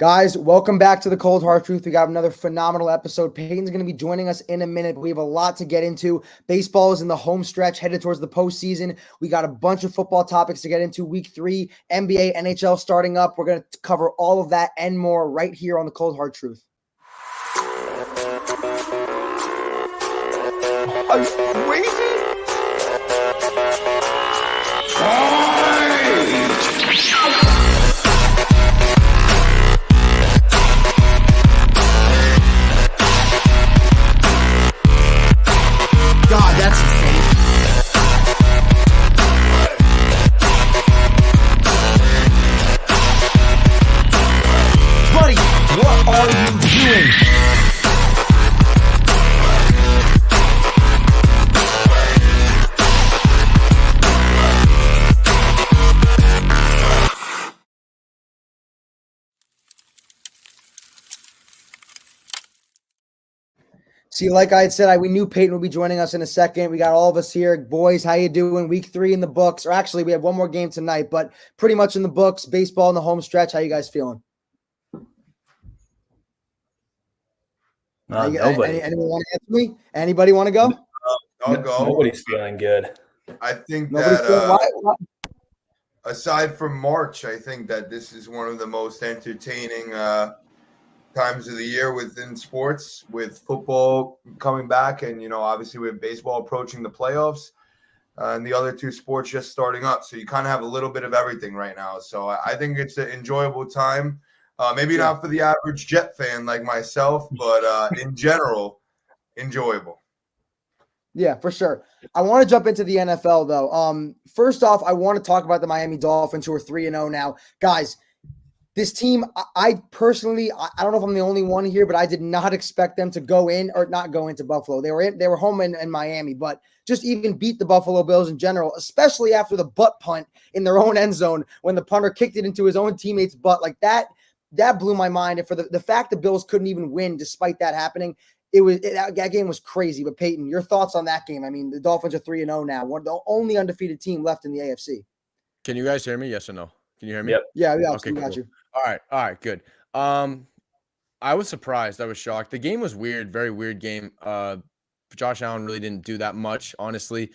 Guys, welcome back to the Cold Hard Truth. We got another phenomenal episode. Peyton's going to be joining us in a minute, but we have a lot to get into. Baseball is in the home stretch, headed towards the postseason. We got a bunch of football topics to get into. Week 3, NBA, NHL starting up. We're going to cover all of that and more right here on the Cold Hard Truth. Are you crazy? God, that's insane. Buddy, what are you doing? See, like I had said, we knew Peyton would be joining us in a second. We got all of us here. Boys, how you doing? Week 3 in the books. Or actually, we have one more game tonight, but pretty much in the books. Baseball in the home stretch. How you guys feeling? Nobody. Anyone want to answer me? Anybody want to go? I'll go. Nobody's feeling good. I think Nobody's that aside from March, I think that this is one of the most entertaining times of the year within sports, with football coming back, and obviously we have baseball approaching the playoffs, and the other two sports just starting up. So you kind of have a little bit of everything right now. So I think it's an enjoyable time. Maybe not for the average Jet fan like myself, but in general, enjoyable. Yeah, for sure. I want to jump into the NFL, though. First off, I want to talk about the Miami Dolphins, who are 3-0 now. Guys, this team, I personally, I don't know if I'm the only one here, but I did not expect them to go in or not go into Buffalo. They were home in Miami, but just even beat the Buffalo Bills in general, especially after the butt punt in their own end zone when the punter kicked it into his own teammate's butt. Like that blew my mind. And for the fact the Bills couldn't even win despite that happening, that game was crazy. But Peyton, your thoughts on that game? I mean, the Dolphins are 3-0 now, one of the only undefeated team left in the AFC. Can you guys hear me? Yes or no? Can you hear me? Yep. Yeah, Okay, we got cool. you. All right, good. I was surprised. I was shocked. The game was weird, very weird game. Josh Allen really didn't do that much, honestly.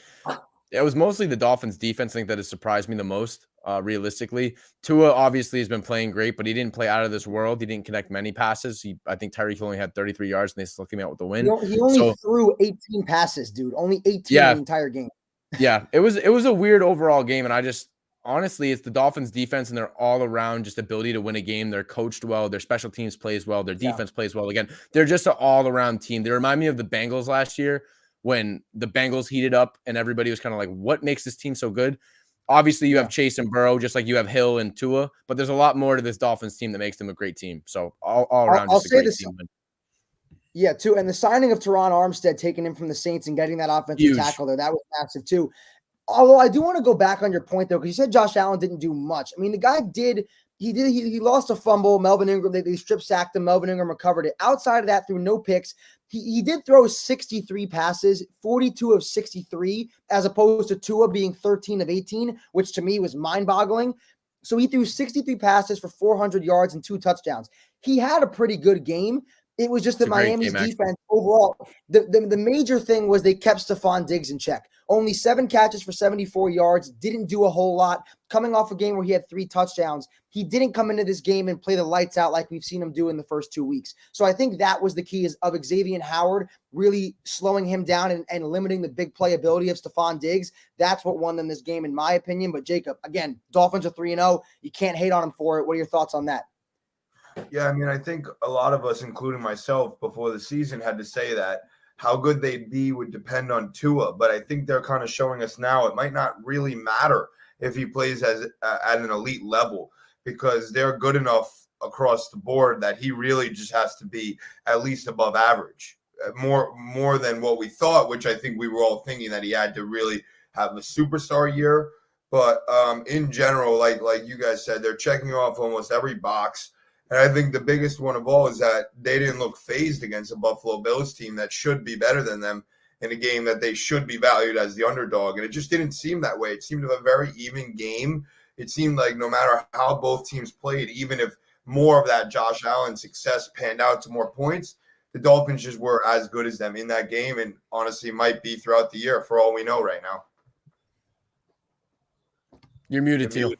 It was mostly the Dolphins' defense, I think, that has surprised me the most, realistically. Tua obviously has been playing great, but he didn't play out of this world. He didn't connect many passes. I think Tyreek only had 33 yards, and they still came out with the win. He only threw 18 passes, dude. Only 18 in the entire game. Yeah, it was a weird overall game, and honestly, it's the Dolphins' defense and their all-around just ability to win a game. They're coached well. Their special teams plays well. Their defense plays well. Again, they're just an all-around team. They remind me of the Bengals last year when the Bengals heated up and everybody was kind of like, what makes this team so good? Obviously, you have Chase and Burrow, just like you have Hill and Tua, but there's a lot more to this Dolphins team that makes them a great team. So all around, just a great team. Yeah, too. And the signing of Teron Armstead, taking him from the Saints and getting that offensive tackle there, that was massive too. Although I do want to go back on your point, though, because you said Josh Allen didn't do much. I mean, the guy did. He lost a fumble. Melvin Ingram, they strip sacked him. Melvin Ingram recovered it. Outside of that, through no picks, he did throw 63 passes, 42 of 63, as opposed to Tua being 13 of 18, which to me was mind-boggling. So he threw 63 passes for 400 yards and 2 touchdowns. He had a pretty good game. It was just that Miami's defense overall, the major thing was they kept Stephon Diggs in check. Only 7 catches for 74 yards, didn't do a whole lot. Coming off a game where he had 3 touchdowns, he didn't come into this game and play the lights out like we've seen him do in the first 2 weeks. So I think that was the key of Xavier Howard really slowing him down and limiting the big playability of Stephon Diggs. That's what won them this game, in my opinion. But Jacob, again, Dolphins are 3-0. You can't hate on them for it. What are your thoughts on that? Yeah, I mean, I think a lot of us, including myself, before the season had to say that how good they'd be would depend on Tua. But I think they're kind of showing us now it might not really matter if he plays at an elite level, because they're good enough across the board that he really just has to be at least above average, more than what we thought, which I think we were all thinking that he had to really have a superstar year. But in general, like you guys said, they're checking off almost every box. And I think the biggest one of all is that they didn't look phased against a Buffalo Bills team that should be better than them in a game that they should be valued as the underdog. And it just didn't seem that way. It seemed to be a very even game. It seemed like no matter how both teams played, even if more of that Josh Allen success panned out to more points, the Dolphins just were as good as them in that game, and honestly might be throughout the year for all we know right now. You're muted, Tino.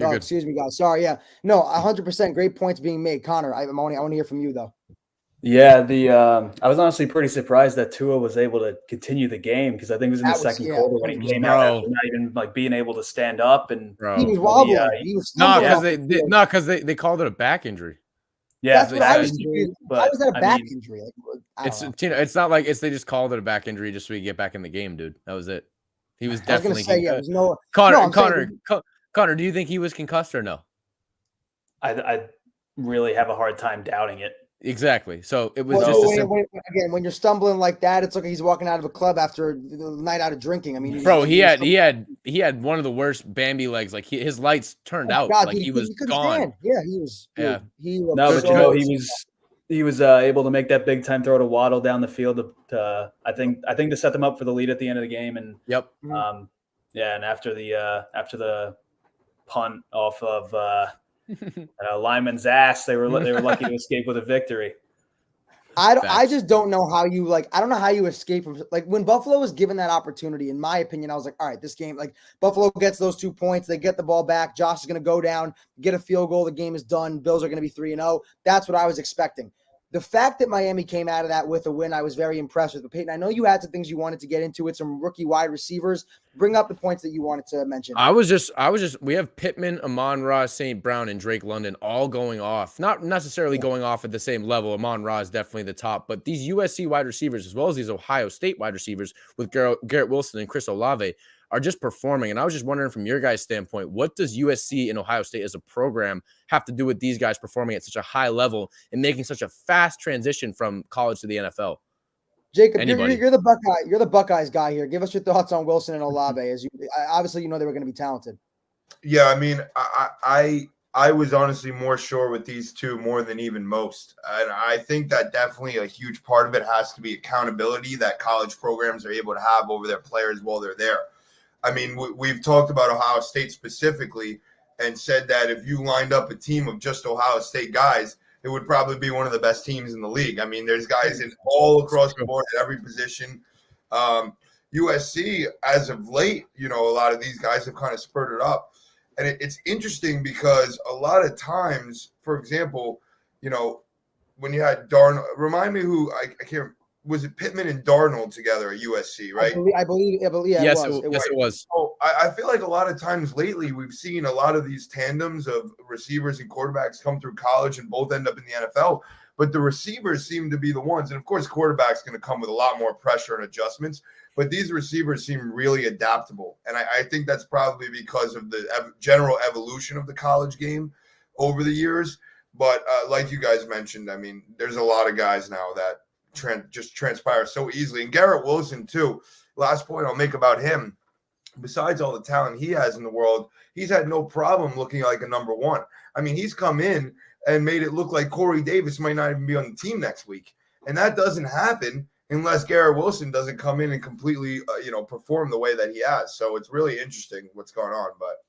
Oh, excuse me, guys. Sorry. Yeah. No, 100%. Great points being made. Connor, I want to hear from you, though. Yeah, I was honestly pretty surprised that Tua was able to continue the game, because I think it was in the second quarter when he came out after not even like being able to stand up, and he was wobbling. Because they called it a back injury. Yeah, that's what I was confused. Why was that a back injury? It's not like they just called it a back injury just so he get back in the game, dude. That was it. He was definitely concussed. Connor, do you think he was concussed or no? I really have a hard time doubting it. Exactly. So it was when you're stumbling like that, it's like he's walking out of a club after the night out of drinking. I mean, bro, he had one of the worst Bambi legs. Like his lights turned out. God, like he was gone. Stand. Yeah, he was. Yeah. He was able to make that big time throw to Waddle down the field. I think to set them up for the lead at the end of the game. And and after the punt off of Lyman's ass, they were lucky to escape with a victory. I just don't know how you I don't know how you escape from when Buffalo was given that opportunity. In my opinion, I was like, all right, this game, Buffalo gets those 2 points, they get the ball back, Josh is going to go down, get a field goal, the game is done, Bills are going to be 3-0. That's what I was expecting. The fact that Miami came out of that with a win, I was very impressed with. But Peyton, I know you had some things you wanted to get into with some rookie wide receivers. Bring up the points that you wanted to mention. We have Pittman, Amon-Ra, St. Brown, and Drake London all going off. Not necessarily going off at the same level. Amon-Ra is definitely the top. But these USC wide receivers, as well as these Ohio State wide receivers with Garrett Wilson and Chris Olave, are just performing. And I was just wondering from your guys' standpoint, what does USC and Ohio State as a program have to do with these guys performing at such a high level and making such a fast transition from college to the NFL? Jacob, you're the Buckeye. You're the Buckeyes guy here. Give us your thoughts on Wilson and Olave. Obviously, they were going to be talented. Yeah, I mean, I was honestly more sure with these two more than even most. And I think that definitely a huge part of it has to be accountability that college programs are able to have over their players while they're there. I mean, we've talked about Ohio State specifically and said that if you lined up a team of just Ohio State guys, it would probably be one of the best teams in the league. I mean, there's guys in all across the board at every position. USC, as of late, a lot of these guys have kind of spurted up. And it's interesting because a lot of times, for example, when you had Darnold, remind me who I can't. Was it Pittman and Darnold together at USC, right? I believe. Yes, it was. So I feel like a lot of times lately we've seen a lot of these tandems of receivers and quarterbacks come through college and both end up in the NFL. But the receivers seem to be the ones. And, of course, quarterback's going to come with a lot more pressure and adjustments. But these receivers seem really adaptable. And I think that's probably because of the general evolution of the college game over the years. But like you guys mentioned, I mean, there's a lot of guys now that just transpire so easily. And Garrett Wilson too. Last point I'll make about him, besides all the talent he has in the world, he's had no problem looking like a number one. I mean, he's come in and made it look like Corey Davis might not even be on the team next week. And that doesn't happen unless Garrett Wilson doesn't come in and completely, perform the way that he has. So it's really interesting what's going on. But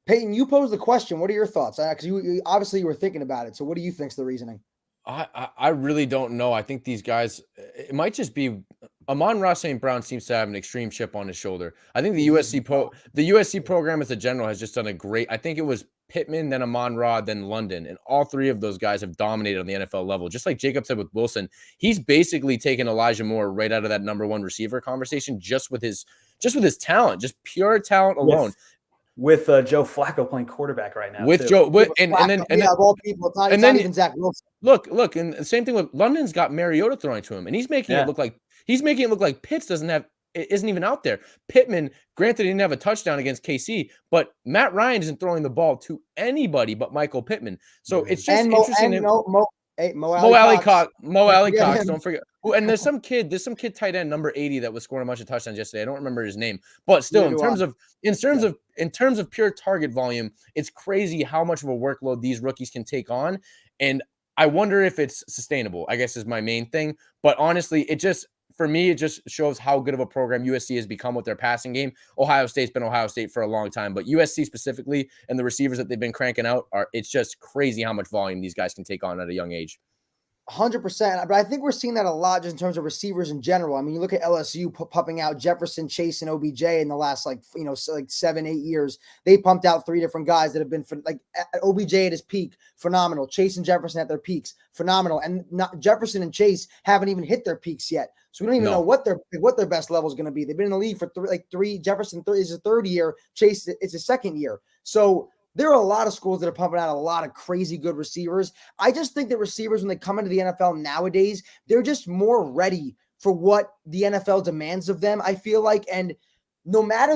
Peyton, you posed the question. What are your thoughts? Because you obviously you were thinking about it. So what do you think's the reasoning? I really don't know. I think these guys, it might just be Amon-Ra St. Brown seems to have an extreme chip on his shoulder. I think the USC program as a general has just done a great. I think it was Pittman, then Amon-Ra, then London, and all three of those guys have dominated on the NFL level. Just like Jacob said with Wilson, he's basically taken Elijah Moore right out of that number one receiver conversation just with his talent, just pure talent alone. With Joe Flacco playing quarterback right now. And then of all people, it's not even Zach Wilson. Look, and the same thing with London's got Mariota throwing to him, and he's making it look like Pitts isn't even out there. Pittman, granted, he didn't have a touchdown against KC, but Matt Ryan isn't throwing the ball to anybody but Michael Pittman. So it's just interesting. Mo Alley-Cox, don't forget. And there's some kid tight end number 80 that was scoring a bunch of touchdowns yesterday. I don't remember his name, but still, in terms of pure target volume, it's crazy how much of a workload these rookies can take on. And I wonder if it's sustainable, I guess is my main thing. But honestly, it just, for me, it just shows how good of a program USC has become with their passing game. Ohio State's been Ohio State for a long time, but USC specifically and the receivers that they've been cranking out it's just crazy how much volume these guys can take on at a young age. 100%. But I think we're seeing that a lot just in terms of receivers in general. I mean, you look at LSU pumping out Jefferson, Chase, and OBJ in the last, 7-8 years. They pumped out 3 different guys that have been OBJ at his peak, phenomenal. Chase and Jefferson at their peaks, phenomenal. And Jefferson and Chase haven't even hit their peaks yet. So we don't even know what their best level is going to be. They've been in the league for three. Jefferson is his 3rd year. Chase is his 2nd year. So there are a lot of schools that are pumping out a lot of crazy good receivers. I just think that receivers, when they come into the NFL nowadays, they're just more ready for what the NFL demands of them, I feel like. And no matter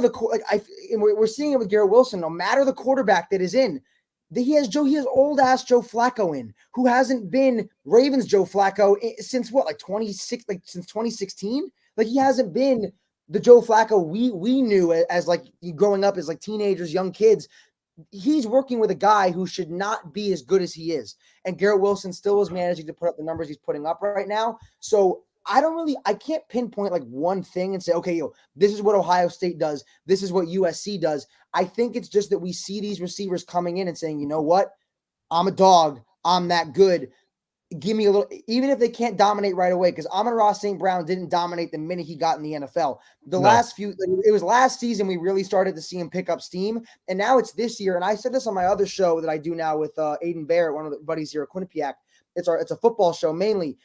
we're seeing it with Garrett Wilson, no matter the quarterback that is in, he has old-ass Joe Flacco in, who hasn't been Ravens Joe Flacco since since 2016? He hasn't been the Joe Flacco we knew as growing up as teenagers, young kids. He's working with a guy who should not be as good as he is. And Garrett Wilson still is managing to put up the numbers he's putting up right now. So I can't pinpoint one thing and say, okay, this is what Ohio State does. This is what USC does. I think it's just that we see these receivers coming in and saying, you know what? I'm a dog. I'm that good. Give me a little, even if they can't dominate right away, because Amon-Ra St. Brown didn't dominate the minute he got in the NFL. It was last season we really started to see him pick up steam, and now it's this year. And I said this on my other show that I do now with Aiden Barrett, one of the buddies here at Quinnipiac. It's a football show mainly,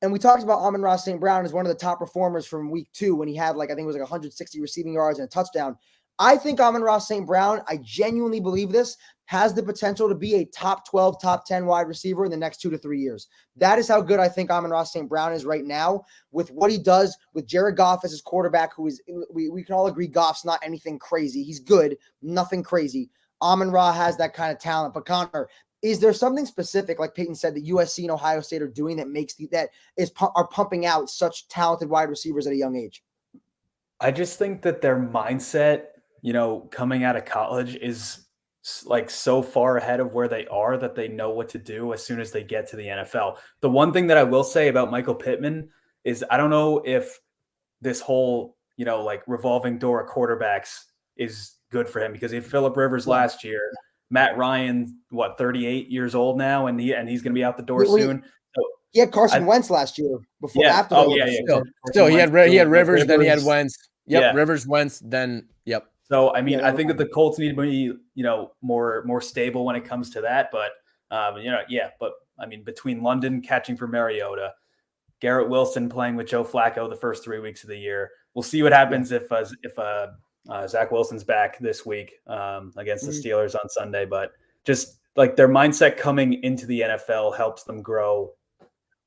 and we talked about Amon-Ra St. Brown as one of the top performers from week 2 when he had I think it was 160 receiving yards and a touchdown. I think Amon-Ra St. Brown, I genuinely believe this, has the potential to be a top 12, top 10 wide receiver in the next 2 to 3 years. That is how good I think Amon-Ra St. Brown is right now with what he does with Jared Goff as his quarterback, who is, we can all agree Goff's not anything crazy. He's good, nothing crazy. Amon-Ra has that kind of talent. But Conor, is there something specific, like Peyton said, that USC and Ohio State are doing that are pumping out such talented wide receivers at a young age? I just think that their mindset, coming out of college is so far ahead of where they are that they know what to do as soon as they get to the NFL. The one thing that I will say about Michael Pittman is I don't know if this whole, revolving door of quarterbacks is good for him, because he had Phillip Rivers last year, Matt Ryan, 38 years old now, and he's going to be out the door soon. He had Carson Wentz last year before. After Still, he had Rivers, then he had Wentz. Yep. Rivers, Wentz, then yep. So, I mean, I think that the Colts need to be, more stable when it comes to that. But, but I mean, between London catching for Mariota, Garrett Wilson playing with Joe Flacco the first 3 weeks of the year, we'll see what happens if Zach Wilson's back this week against the Steelers on Sunday. But just their mindset coming into the NFL helps them grow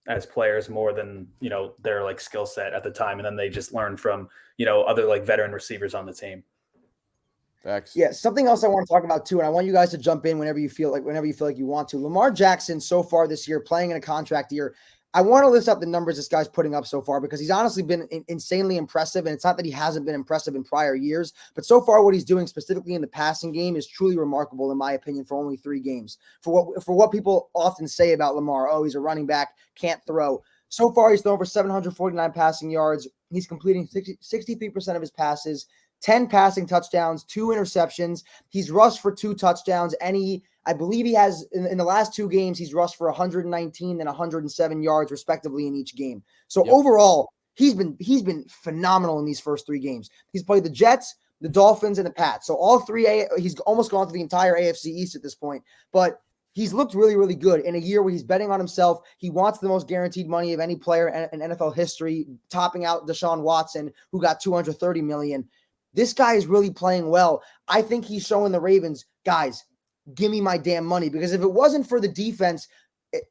as players more than, their skill set at the time. And then they just learn from, other veteran receivers on the team. Facts. Yeah, something else I want to talk about too, and I want you guys to jump in whenever you feel like you want to. Lamar Jackson so far this year, playing in a contract year. I want to list up the numbers this guy's putting up so far, because he's honestly been insanely impressive, and it's not that he hasn't been impressive in prior years, but so far what he's doing specifically in the passing game is truly remarkable, in my opinion, for only 3 games. For what people often say about Lamar, he's a running back, can't throw. So far he's thrown for 749 passing yards. He's completing 63% of his passes, 10 passing touchdowns, 2 interceptions. He's rushed for 2 touchdowns, and I believe he has in the last 2 games, he's rushed for 119 and 107 yards respectively in each game. So overall, he's been phenomenal in these first 3 games. He's played the Jets, the Dolphins, and the Pats. So all 3, he's almost gone through the entire AFC East at this point, but he's looked really, really good in a year where he's betting on himself. He wants the most guaranteed money of any player in NFL history, topping out Deshaun Watson, who got $230 million. This guy is really playing well. I think he's showing the Ravens, guys, give me my damn money, because if it wasn't for the defense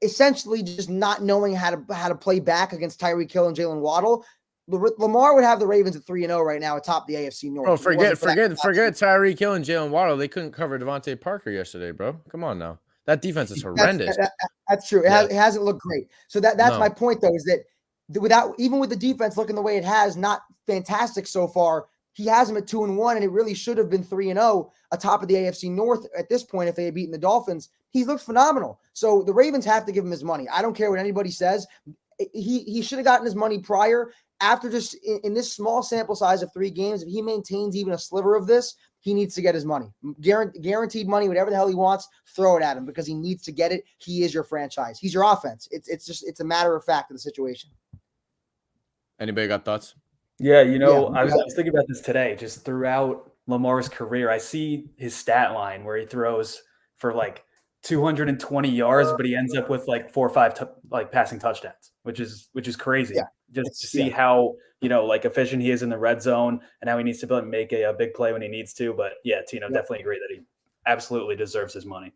essentially just not knowing how to play back against Tyreek Hill and Jalen Waddle, Lamar would have the Ravens at 3-0 right now atop the AFC North. Oh, forget Tyreek Hill and Jalen Waddle. They couldn't cover Devontae Parker yesterday, bro. Come on now. That defense is horrendous. That's true. It hasn't looked great. So that's my point, though, is that even with the defense looking the way it has, not fantastic so far, he has him at 2-1, and it really should have been 3-0 atop of the AFC North at this point if they had beaten the Dolphins. He's looked phenomenal. So the Ravens have to give him his money. I don't care what anybody says. he should have gotten his money prior. After just in this small sample size of 3 games, if he maintains even a sliver of this, he needs to get his money. Guaranteed money, whatever the hell he wants, throw it at him because he needs to get it. He is your franchise. He's your offense. It's a matter of fact of the situation. Anybody got thoughts? Yeah, I was thinking about this today. Just throughout Lamar's career, I see his stat line where he throws for like 220 yards, but he ends up with like 4 or 5 passing touchdowns, which is crazy. Yeah. Just to see how like efficient he is in the red zone and how he needs to make a big play when he needs to. But yeah, Tino, definitely agree that he absolutely deserves his money.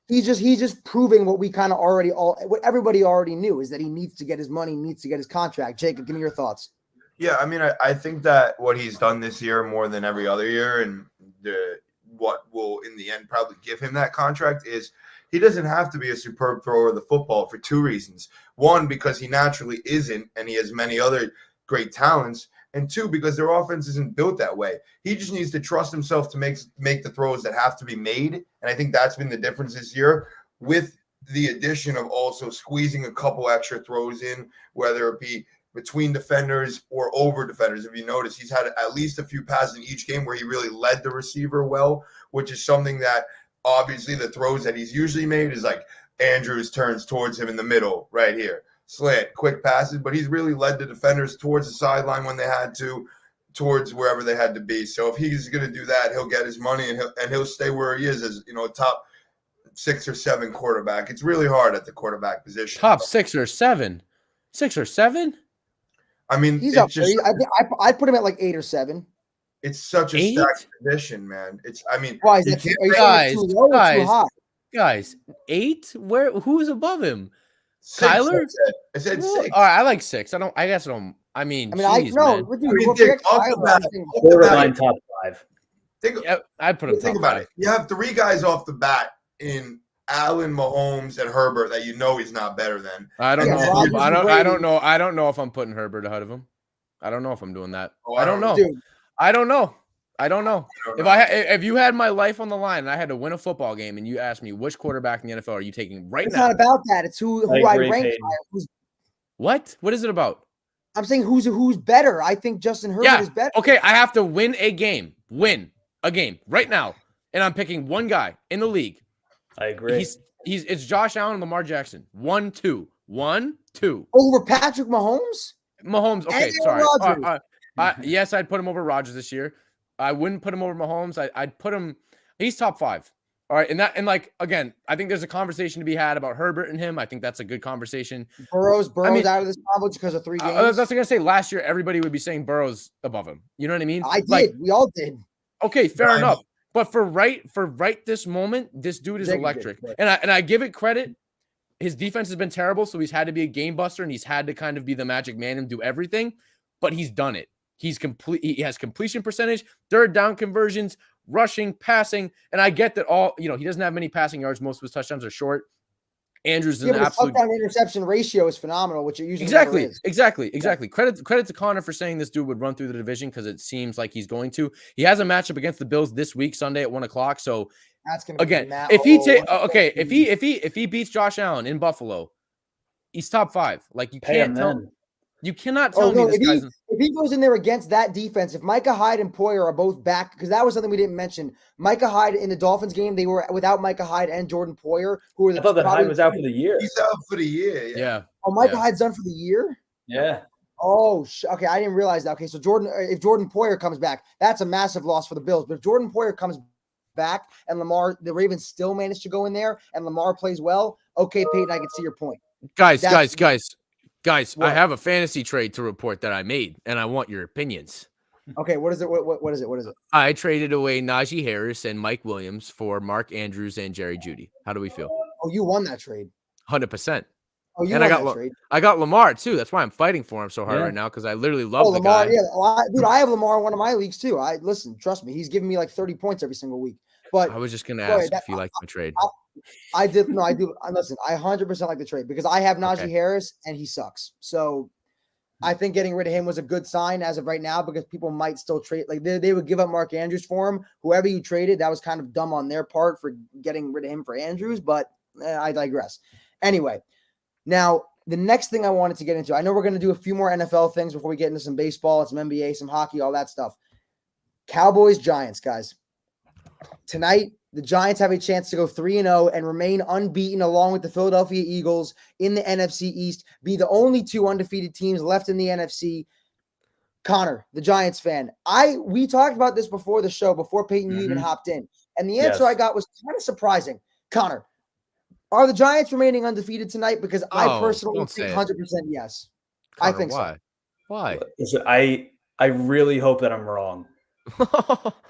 He's just proving what we kind of what everybody already knew is that he needs to get his money, needs to get his contract. Jacob, give me your thoughts. Yeah, I mean, I think that what he's done this year more than every other year, and what will in the end probably give him that contract is he doesn't have to be a superb thrower of the football for 2 reasons. 1, because he naturally isn't, and he has many other great talents. And 2, because their offense isn't built that way. He just needs to trust himself to make the throws that have to be made. And I think that's been the difference this year with the addition of also squeezing a couple extra throws in, whether it be between defenders or over defenders. If you notice, he's had at least a few passes in each game where he really led the receiver well, which is something that obviously the throws that he's usually made is like Andrews turns towards him in the middle right here. Slant, quick passes, but he's really led the defenders towards the sideline when they had to, towards wherever they had to be. So if he's going to do that, he'll get his money and he'll stay where he is as, a top 6 or 7 quarterback. It's really hard at the quarterback position. Top 6 or 7? 6 or 7? I mean, he's up. I'd put him at like 8 or 7. It's such a stacked position, man. Why is that? Too low or too high? Guys, 8? Who's above him? 6, Kyler? I said 6. All right, I like 6. I mean, Dick, borderline top 5. I'd put him. Think about it. You have 3 guys off the bat in Allen, Mahomes, and Herbert that he's not better than. I don't know. I don't know if I'm putting Herbert ahead of him. I don't know if I'm doing that. I don't know. Dude. I don't know. If you had my life on the line and I had to win a football game and you asked me which quarterback in the NFL are you taking right now? It's not about that. It's who I rank. What? What is it about? I'm saying who's better. I think Justin Herbert is better. Okay, I have to win a game. Win a game right now. And I'm picking one guy in the league. I agree. It's Josh Allen and Lamar Jackson. 1-2. 1-2. Over Patrick Mahomes? Mahomes. Okay, sorry. Yes, I'd put him over Rodgers this year. I wouldn't put him over Mahomes. I'd put him. He's top 5. All right, again, I think there's a conversation to be had about Herbert and him. I think that's a good conversation. Burrow's out of this combo because of 3 games. That's what I'm gonna say. Last year, everybody would be saying Burrow's above him. You know what I mean? I did. We all did. Okay, fair enough. But for right this moment, this dude is electric. And I give it credit. His defense has been terrible, so he's had to be a game buster and he's had to kind of be the magic man and do everything. But he's done it. He has completion percentage, 3rd down conversions, rushing, passing, and I get that he doesn't have many passing yards. Most of his touchdowns are short. Andrews is an absolute touchdown interception ratio is phenomenal, which it usually exactly. Credit to Conor for saying this dude would run through the division because it seems like he's going to. He has a matchup against the Bills this week, Sunday at 1:00. So that's gonna again, if he beats Josh Allen in Buffalo, he's top 5. Like you can't tell. You cannot tell me this guy's. If he goes in there against that defense, if Micah Hyde and Poyer are both back, because that was something we didn't mention. Micah Hyde in the Dolphins game, they were without Micah Hyde and Jordan Poyer, who were. I thought that Hyde was out for the year. He's out for the year. Yeah. Oh, Micah Hyde's done for the year. Yeah. Oh, okay. I didn't realize that. Okay, so if Jordan Poyer comes back, that's a massive loss for the Bills. But if Jordan Poyer comes back and the Ravens still manage to go in there and Lamar plays well, okay, Peyton, I can see your point. Guys, I have a fantasy trade to report that I made, and I want your opinions. Okay, what is it? What is it? I traded away Najee Harris and Mike Williams for Mark Andrews and Jerry Jeudy. How do we feel? Oh, you won that trade. 100%. Oh, you won that trade. I got Lamar, too. That's why I'm fighting for him so hard right now, because I literally love the Lamar, guy. Yeah, dude, I have Lamar in one of my leagues, too. Trust me, he's giving me like 30 points every single week. But I was just going to ask if you liked my trade. I did. No, I do. Listen, I 100% like the trade because I have Najee Harris and he sucks. So I think getting rid of him was a good sign as of right now because people might still trade. Like they would give up Mark Andrews for him. Whoever you traded, that was kind of dumb on their part for getting rid of him for Andrews, but I digress. Anyway, now the next thing I wanted to get into, I know we're going to do a few more NFL things before we get into some baseball and some NBA, some hockey, all that stuff. Cowboys, Giants, guys. Tonight, the Giants have a chance to go 3-0 and remain unbeaten along with the Philadelphia Eagles in the NFC East, be the only 2 undefeated teams left in the NFC. Conor, the Giants fan, we talked about this before the show, before Peyton you even hopped in, and the answer I got was kind of surprising. Conor, are the Giants remaining undefeated tonight? Because I personally think 100% yes. Conor, I think why? so. Why? Listen, I really hope that I'm wrong.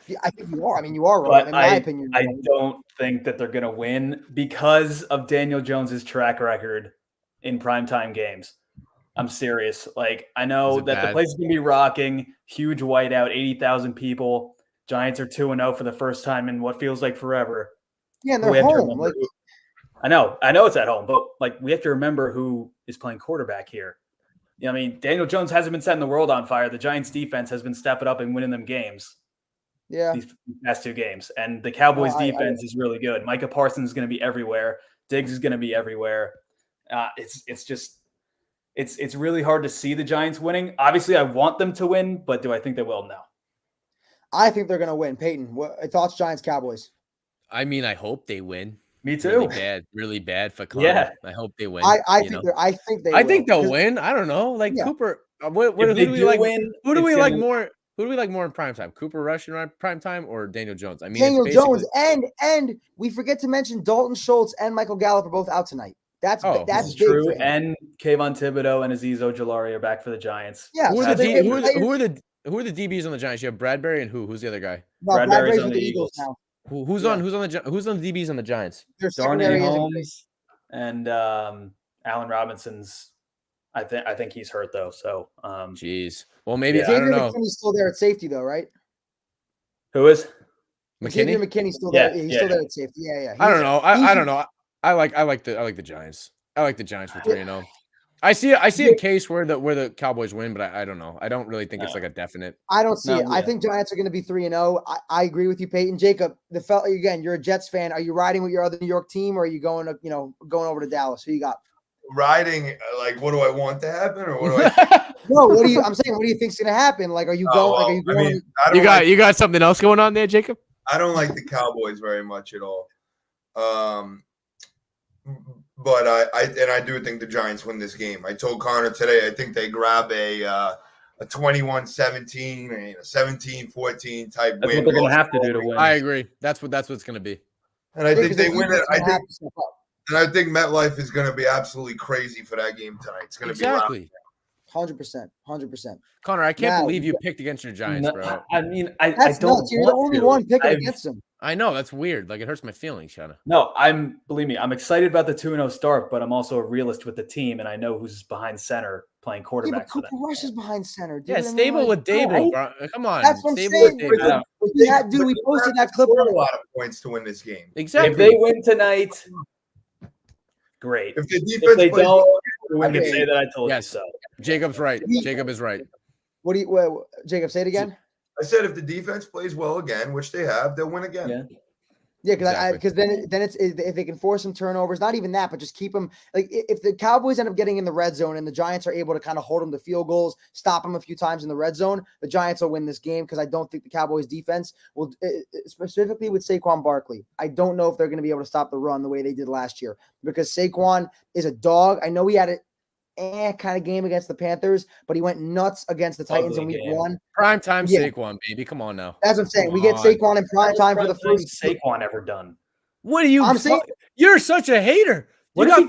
Yeah, I think you are. I mean, you are wrong, in my opinion. I don't think that they're going to win because of Daniel Jones's track record in primetime games. I'm serious. Like, I know that the place is going to be rocking, huge whiteout, 80,000 people. Giants are 2-0 for the first time in what feels like forever. Yeah, and they're home. I know it's at home, but like we have to remember who is playing quarterback here. You know, I mean, Daniel Jones hasn't been setting the world on fire. The Giants defense has been stepping up and winning them games. Yeah. These past 2 games. And the Cowboys defense is really good. Micah Parsons is going to be everywhere. Diggs is going to be everywhere. It's really hard to see the Giants winning. Obviously, I want them to win, but do I think they will? No. I think they're going to win. Peyton, what thoughts, Giants, Cowboys? I mean, I hope they win. Me too. Really bad for Conor. Yeah. I hope they win. I think they'll win. I don't know. Like Cooper. Who do we like more? Who do we like more in primetime? Cooper Rush in primetime or Daniel Jones? I mean, Daniel Jones and we forget to mention Dalton Schultz and Michael Gallup are both out tonight. That's true. And Kayvon Thibodeau and Azeez Ojulari are back for the Giants. Yeah. Who are the DBs on the Giants? You have Bradbury and who's the other guy? No, Bradbury's on the Eagles now. Who's on the DBs on the Giants? Darnay Holmes and Allen Robinson's. I think he's hurt though. So jeez. Well, maybe I Xavier don't know. McKinney's still there at safety though, right? Who is Xavier McKinney's still there? He's still there at safety. Yeah. I don't know. I don't know. I like the Giants. I like the Giants for 3-0. I see a case where the Cowboys win, but I don't know. I don't really think it's like a definite. I don't see it. I think Giants are going to be 3-0. I agree with you, Peyton. Jacob, again, you're a Jets fan. Are you riding with your other New York team, or are you going over to Dallas? Who you got? Riding, like, what do I want to happen, or what do I? No, I'm saying, what do you think's going to happen? Like, are you going? You got something else going on there, Jacob? I don't like the Cowboys very much at all. But I do think the Giants win this game. I told Conor today, I think they grab a 21-17, a 17-14 type win. That's what they're going to have to do to win. I agree. That's what it's going to be. And I think they win it. I think MetLife is going to be absolutely crazy for that game tonight. It's going to be loud. 100%. Conor, I can't believe you picked against your Giants, bro. I mean, I don't. Nuts. You're the only one picking against them. I know, that's weird. Like, it hurts my feelings, Shanna. No, believe me, I'm excited about the 2-0 start, but I'm also a realist with the team, and I know who's behind center playing quarterback for them. Cooper Rush is behind center, dude. Yeah, stable with Dable, bro. Come on. That's what I'm saying. We posted that clip. A lot of points to win this game. Exactly. If they win tonight, great. If the defense plays don't, I can say that I told you so. Jacob's right. Jacob is right. Jacob, say it again. I said if the defense plays well again, which they have, they'll win again. Yeah, because then it's if they can force some turnovers, not even that, but just keep them. Like, if the Cowboys end up getting in the red zone and the Giants are able to kind of hold them to field goals, stop them a few times in the red zone, the Giants will win this game, because I don't think the Cowboys defense will, specifically with Saquon Barkley, I don't know if they're going to be able to stop the run the way they did last year, because Saquon is a dog. I know he had kind of game against the Panthers, but he went nuts against the Titans in week 1. Prime time Saquon, baby. Come on now. That's what I'm saying. We get Saquon in prime time for the first Saquon ever done. What are you? I'm saying you're such a hater. You got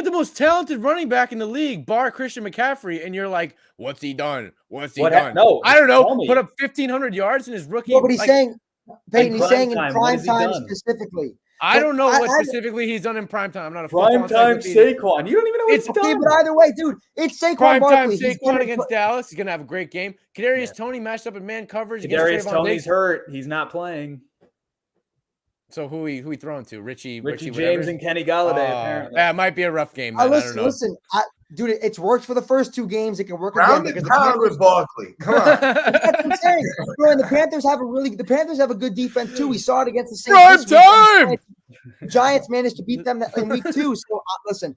the most talented running back in the league, bar Christian McCaffrey, and you're like, what's he done? What's he done? No, I don't know. Put up 1,500 yards in his rookie. No, but he's saying, Peyton, he's saying in prime time specifically. I don't know what specifically he's done in primetime. I'm not a primetime Saquon. You don't even know what he's done. Okay, but either way, dude, it's Saquon Barkley. Saquon against Dallas. He's gonna have a great game. Kadarius Toney matched up in man coverage. Kadarius Toney's hurt. He's not playing. So who he throwing to? Richie James and Kenny Galladay. Apparently, yeah, it might be a rough game. Listen. Dude, it's worked for the first 2 games. It can work again because the Panthers with Barkley. Come on. That's what I'm saying. Bro, and the Panthers have a good defense too. We saw it against the Saints. Prime time. Giants managed to beat them in week 2. So listen,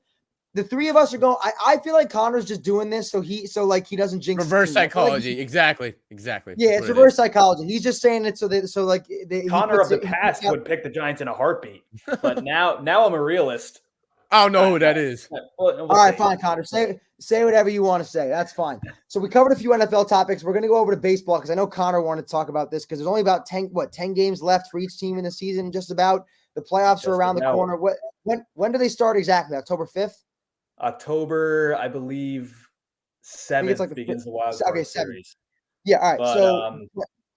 the three of us are going. I feel like Connor's just doing this so he doesn't jinx. Reverse psychology, exactly. Yeah, it's reverse psychology. He's just saying it Connor of the past would pick the Giants in a heartbeat, but now I'm a realist. I don't know who that is. All right, fine, Conor. Say whatever you want to say. That's fine. So we covered a few NFL topics. We're going to go over to baseball because I know Connor wanted to talk about this because there's only about 10 games left for each team in the season. Just about. The playoffs are around the corner. When do they start exactly? October 5th? October, I believe 7th begins the wild card series. Yeah, all right.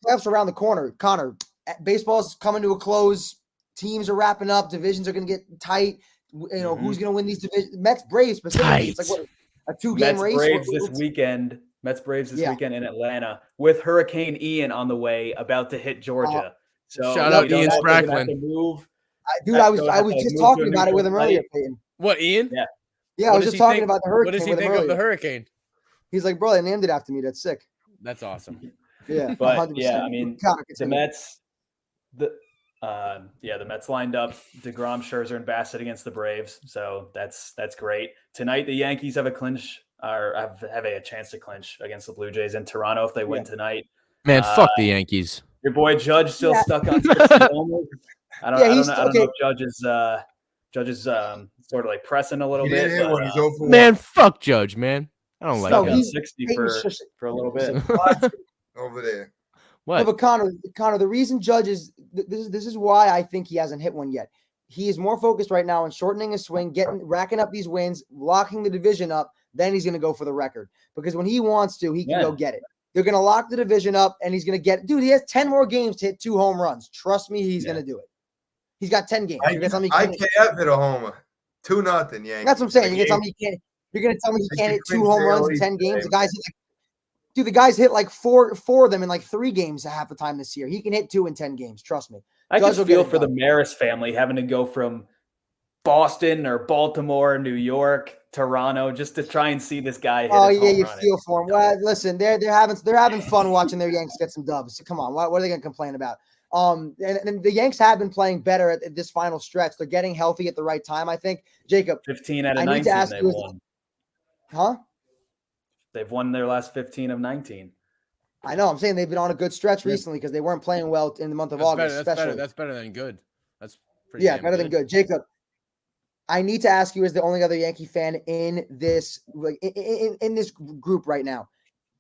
Playoffs are around the corner. Connor, baseball's coming to a close. Teams are wrapping up. Divisions are going to get tight. Who's going to win these divisions? Mets, Braves specifically. It's like a 2-game race. Braves this weekend. Mets, Braves this weekend in Atlanta with Hurricane Ian on the way, about to hit Georgia. So shout out Ian Sprackman. Dude, I was just talking about it with him earlier, Peyton. What, Ian? Yeah, I was just talking about the hurricane. What does he think of the hurricane? He's like, bro, they named it after me. That's sick. That's awesome. Yeah, but 100%. yeah, I mean, the Mets, the Mets lined up DeGrom, Scherzer, and Bassett against the Braves, so that's great. Tonight, the Yankees have a chance to clinch against the Blue Jays in Toronto if they win tonight. Man, fuck the Yankees. Your boy Judge still stuck on 60 homers. I don't know if Judge is sort of like pressing a little bit. But, man, fuck Judge, man. I don't like him. 60 for a little bit. Over there. What? No, but Conor, the reason Judge is this is why I think he hasn't hit one yet. He is more focused right now on shortening his swing, racking up these wins, locking the division up. Then he's going to go for the record because when he wants to, he can go get it. They're going to lock the division up, and he's going to get it. Dude, he has 10 more games to hit 2 home runs. Trust me, he's going to do it. He's got 10 games. I can't hit a homer. 2-0, Yankees. That's what I'm saying. You're going to tell me he can't hit 2 home runs in 10 games? The guys hit like four of them in like 3 games half the time this year. He can hit 2 in 10 games. Trust me. I just feel for the Maris family having to go from Boston or Baltimore, New York, Toronto, just to try and see this guy hit. Oh yeah, you feel for him. Well, listen, they're having fun watching their Yanks get some dubs. Come on, what are they going to complain about? And the Yanks have been playing better at this final stretch. They're getting healthy at the right time, I think. Jacob, 15 out of 19 they've won. Huh? They've won their last 15 of 19. I know. I'm saying they've been on a good stretch recently because they weren't playing well in the month of August. That's better than good. That's pretty better than good. Jacob, I need to ask you as the only other Yankee fan in this in this group right now.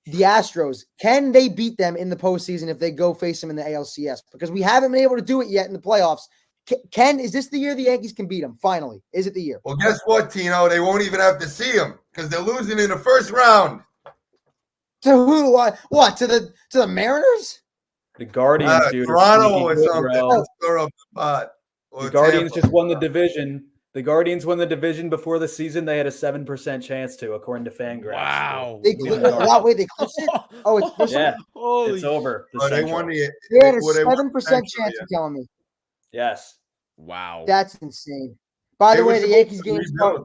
The Astros, can they beat them in the postseason if they go face them in the ALCS? Because we haven't been able to do it yet in the playoffs. Is this the year the Yankees can beat them? Finally, is it the year? Well, guess what, Tino? They won't even have to see them because they're losing in the first round. To who? What? To the Mariners? The Guardians, dude. Toronto or something. The Guardians just won the division. The Guardians won the division before the season. They had a 7% chance to, according to Fangraphs. Wow. They clinched it? Oh, it's it's over. They won they had a 7% chance, you're telling me. Yes. Wow. That's insane. By the way, the Yankees game started.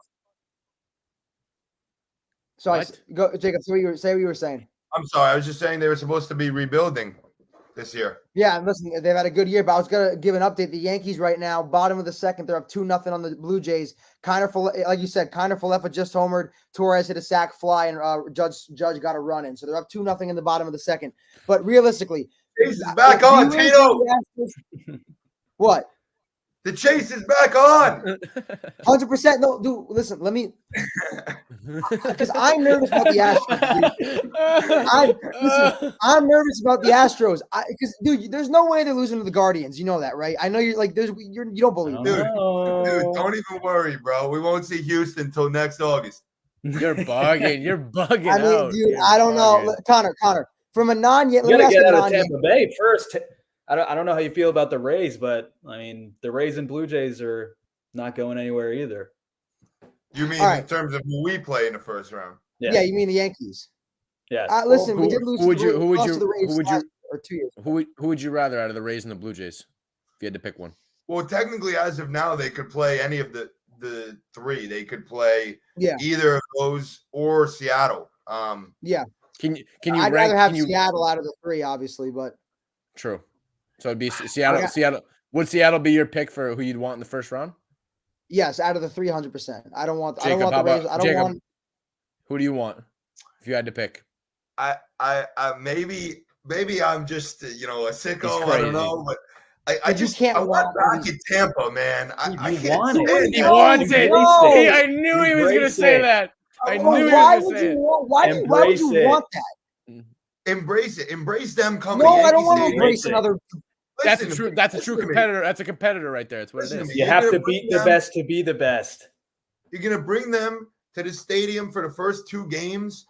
So go, Jacob, say what you were saying. I'm sorry. I was just saying they were supposed to be rebuilding this year. Yeah, listen, they've had a good year, but I was going to give an update. The Yankees right now, bottom of the second, they're up 2-0 on the Blue Jays. Like you said, Falefa just homered. Torres hit a sac fly, and Judge got a run in. So they're up 2-0 in the bottom of the second. But realistically, Chase is back on, Tino. What? The chase is back on. 100%. No, dude, listen, let me. Because I'm nervous about the Astros. I'm nervous about the Astros. Because, dude, there's no way they're losing to the Guardians. You know that, right? I know you're like, you don't believe Dude, don't even worry, bro. We won't see Houston until next August. You're bugging. You're bugging. I mean, dude, I don't know. Connor, from a non-Yankee. You got to get out of Tampa Bay first. I don't know how you feel about the Rays, but I mean, the Rays and Blue Jays are not going anywhere either. You mean in terms of who we play in the first round? Yeah, you mean the Yankees? Yeah. Listen, we did lose who would you rather out of the Rays and the Blue Jays if you had to pick one? Well, technically, as of now, they could play any of the three. They could play either of those or Seattle. Yeah. Can you? I'd rather have Seattle out of the three, obviously, but true. So it'd be Seattle. Seattle. Would Seattle be your pick for who you'd want in the first round? Yes, out of the 300%. I don't want. Jacob, the Rays. I don't Jacob, want. Who do you want if you had to pick? I maybe I'm just a sicko. I don't know, but I just want back in Tampa, man. I can't want it. stand He that. wants it. No. I knew he was going to say that. I knew he was Why going to would say you it. want? Why would you want that? Embrace it. Embrace them coming. No, I don't want to embrace another. That's a true competitor. That's a competitor right there. That's what it is. You have to beat the best to be the best. You're gonna bring them to the stadium for the first 2 games,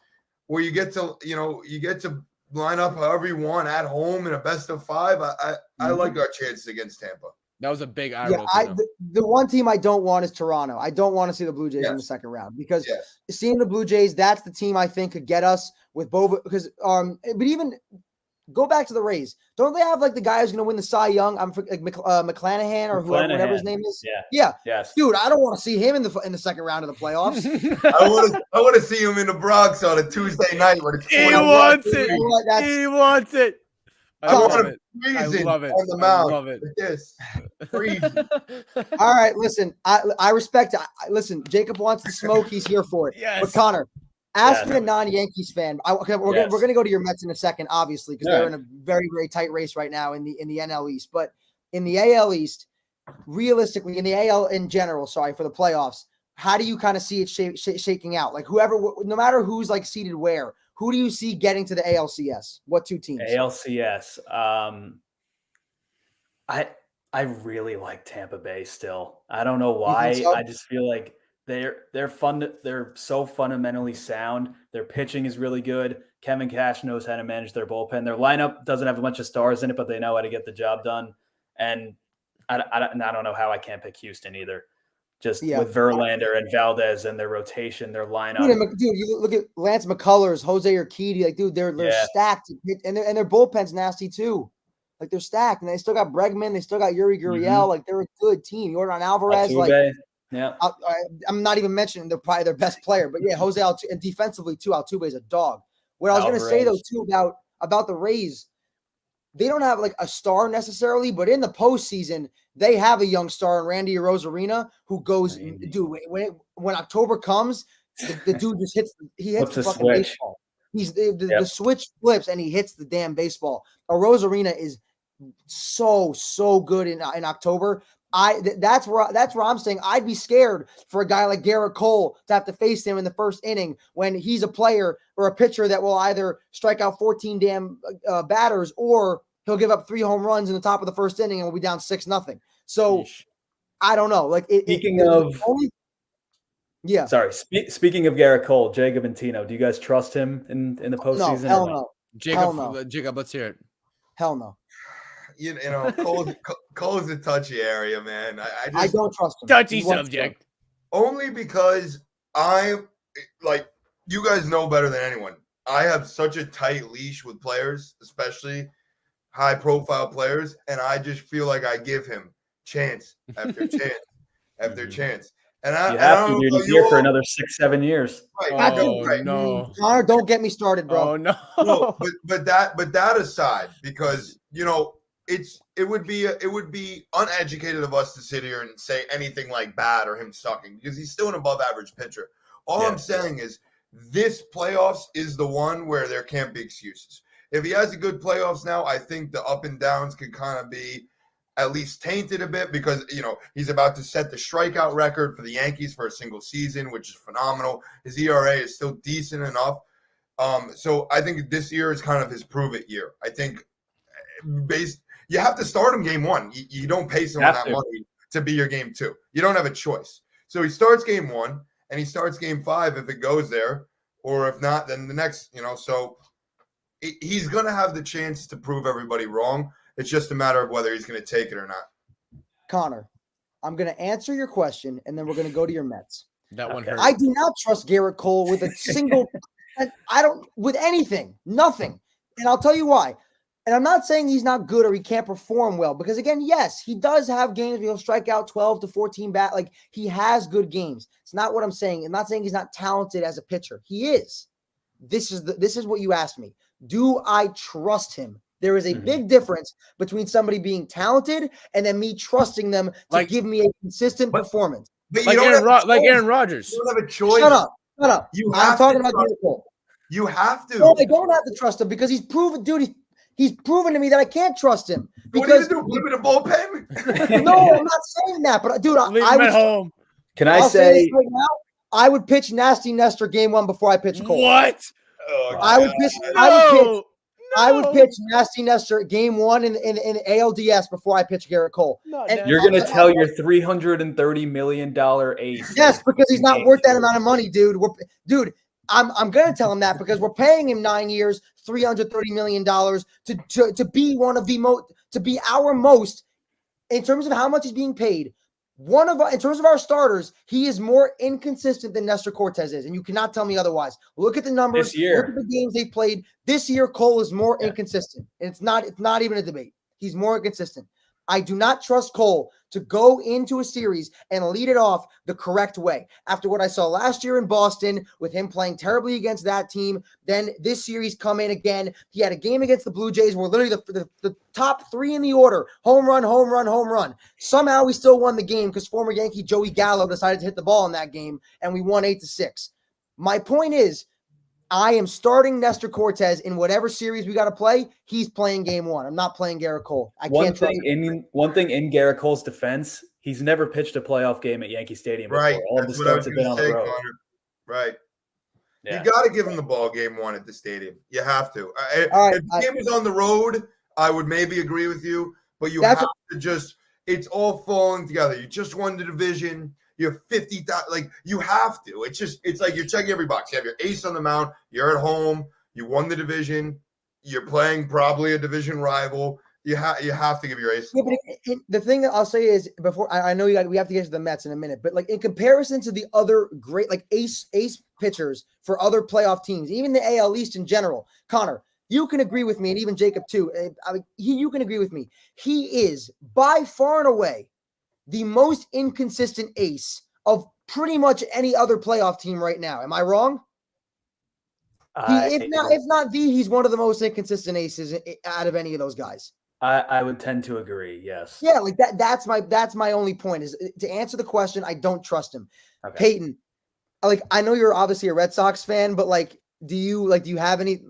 where you get to line up however you want at home in a best of 5. I like our chances against Tampa. That was a big eye roll. The one team I don't want is Toronto. I don't want to see the Blue Jays in the second round because seeing the Blue Jays, that's the team I think could get us with Boba. Because but even go back to the Rays. Don't they have like the guy who's going to win the Cy Young? I'm like McClanahan or whatever his name is. Yeah. Yes. Dude, I don't want to see him in the second round of the playoffs. I want to see him in the Bronx on a Tuesday night when it's He wants it. He wants it. I love it. I love it. On the mound. I love it. Yes. Crazy. All right, listen. I respect it. Listen, Jacob wants the smoke. He's here for it. Yes. But Connor, ask me a non-Yankees fan. We're going to go to your Mets in a second, obviously, because they're in a very, very tight race right now in the NL East. But in the AL East, realistically, in the AL in general, for the playoffs, how do you kind of see it shaking out? Like no matter who's like seated where, who do you see getting to the ALCS? What 2 teams? ALCS. I really like Tampa Bay still. I don't know why. So? I just feel like they're fun. They're so fundamentally sound. Their pitching is really good. Kevin Cash knows how to manage their bullpen. Their lineup doesn't have a bunch of stars in it, but they know how to get the job done. And I don't know how I can't pick Houston either. Just with Verlander and Valdez and their rotation, their lineup. Dude, you look at Lance McCullers, Jose Urquidy. Like, dude, they're stacked, and their bullpen's nasty too. Like, they're stacked, and they still got Bregman, they still got Yuri Gurriel. Like, they're a good team. Jordan Alvarez, Altuve. I'm not even mentioning they're probably their best player, but Jose Altuve, and defensively too, Altuve is a dog. What I was going to say though too about the Rays, they don't have like a star necessarily, but in the postseason, they have a young star in Randy Arozarena who goes, dude, when October comes, the dude just hits the fucking switch. Baseball. He's the switch flips and he hits the damn baseball. Arozarena is so good in October. That's where I'm saying I'd be scared for a guy like Garrett Cole to have to face him in the first inning when he's a player or a pitcher that will either strike out 14 damn batters or he'll give up 3 home runs in the top of the first inning and we'll be down 6-0. So I don't know. Like speaking of Garrett Cole, Jacob and Tino, do you guys trust him in the postseason? No, hell no. Jacob, let's hear it. Hell no. You know, Cole's a touchy area, man. I don't trust him. Touchy subject. Only because you guys know better than anyone. I have such a tight leash with players, especially high-profile players, and I just feel like I give him chance after chance after chance. And you have to, dude. He's here for another 6-7 years. Right. No. Connor, don't get me started, bro. Oh no. No, but that aside, because it would be uneducated of us to sit here and say anything like bad or him sucking because he's still an above average pitcher. All I'm saying is this playoffs is the one where there can't be excuses. If he has a good playoffs now, I think the up and downs could kind of be at least tainted a bit because, he's about to set the strikeout record for the Yankees for a single season, which is phenomenal. His ERA is still decent enough. So I think this year is kind of his prove it year. I think you have to start him game 1. You don't pay someone that money to be your game 2. You don't have a choice. So he starts game 1 and he starts game 5 if it goes there, or if not, then the next, so he's going to have the chance to prove everybody wrong. It's just a matter of whether he's going to take it or not. Connor, I'm going to answer your question, and then we're going to go to your Mets. That one hurt. I do not trust Garrett Cole with a single – I don't – with anything. Nothing. And I'll tell you why. And I'm not saying he's not good or he can't perform well because, again, yes, he does have games where he'll strike out 12 to 14 bat. Like, he has good games. It's not what I'm saying. I'm not saying he's not talented as a pitcher. He is. This is what you asked me. Do I trust him? There is a big difference between somebody being talented and then me trusting them to give me a consistent performance. But like Aaron Rodgers. You don't have a choice. Shut up. I'm talking about Garrett Cole. You have to. No, I don't have to trust him because he's proven, dude. He's proven to me that I can't trust him. Because what are you gonna do? Flip in a bullpen? No, I'm not saying that. But dude, Leave him at home. Can I say this right now? I would pitch Nasty Nestor game 1 before I pitch Cole. What? Oh, I would pitch Nasty Nestor game 1 in ALDS before I pitch Garrett Cole. You're going to tell your $330 million ace. Yes, because he's not worth that amount of money, dude. I'm going to tell him that because we're paying him 9 years, $330 million to be one of the most, to be our most, in terms of how much he's being paid. In terms of our starters, he is more inconsistent than Nestor Cortez is, and you cannot tell me otherwise. Look at the numbers. This year. Look at the games they've played. This year, Cole is more inconsistent, and it's not even a debate. He's more inconsistent. I do not trust Cole to go into a series and lead it off the correct way. After what I saw last year in Boston with him playing terribly against that team, then this series come in again. He had a game against the Blue Jays where literally the top 3 in the order, home run, home run, home run. Somehow we still won the game because former Yankee Joey Gallo decided to hit the ball in that game, and we won 8-6. My point is, I am starting Nestor Cortez in whatever series we got to play. He's playing game 1. I'm not playing Garrett Cole. One thing in Garrett Cole's defense, he's never pitched a playoff game at Yankee Stadium before. Right. All of the starts have been on the road. Conor. Right. Yeah. You got to give him the ball game 1 at the stadium. You have to. If the game was on the road, I would maybe agree with you, but you have to just – it's all falling together. You just won the division. You have 50,000. Like, you have to. It's like you're checking every box. You have your ace on the mound. You're at home. You won the division. You're playing probably a division rival. You have to give your ace. Yeah, but the thing that I'll say is before I know we have to get to the Mets in a minute, but like in comparison to the other great like ace pitchers for other playoff teams, even the AL East in general, Conor, you can agree with me, and even Jacob too. You can agree with me. He is by far and away the most inconsistent ace of pretty much any other playoff team right now. Am I wrong? If not he's one of the most inconsistent aces out of any of those guys. I would tend to agree. Yes. Yeah, like that. That's my only point is to answer the question. I don't trust him. Okay. Peyton, like I know you're obviously a Red Sox fan, but like, do you have any?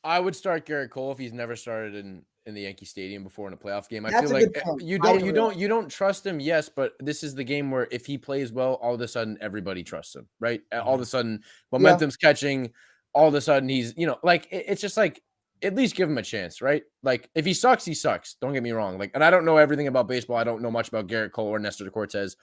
I would start Garrett Cole if he's never started in the Yankee Stadium before in a playoff game. I That's feel like you don't trust him, yes, but this is the game where if he plays well, all of a sudden everybody trusts him, right? All of a sudden momentum's catching. All of a sudden he's, like it's just like at least give him a chance, right? Like if he sucks, he sucks. Don't get me wrong. Like, and I don't know everything about baseball. I don't know much about Garrett Cole or Nestor Cortez.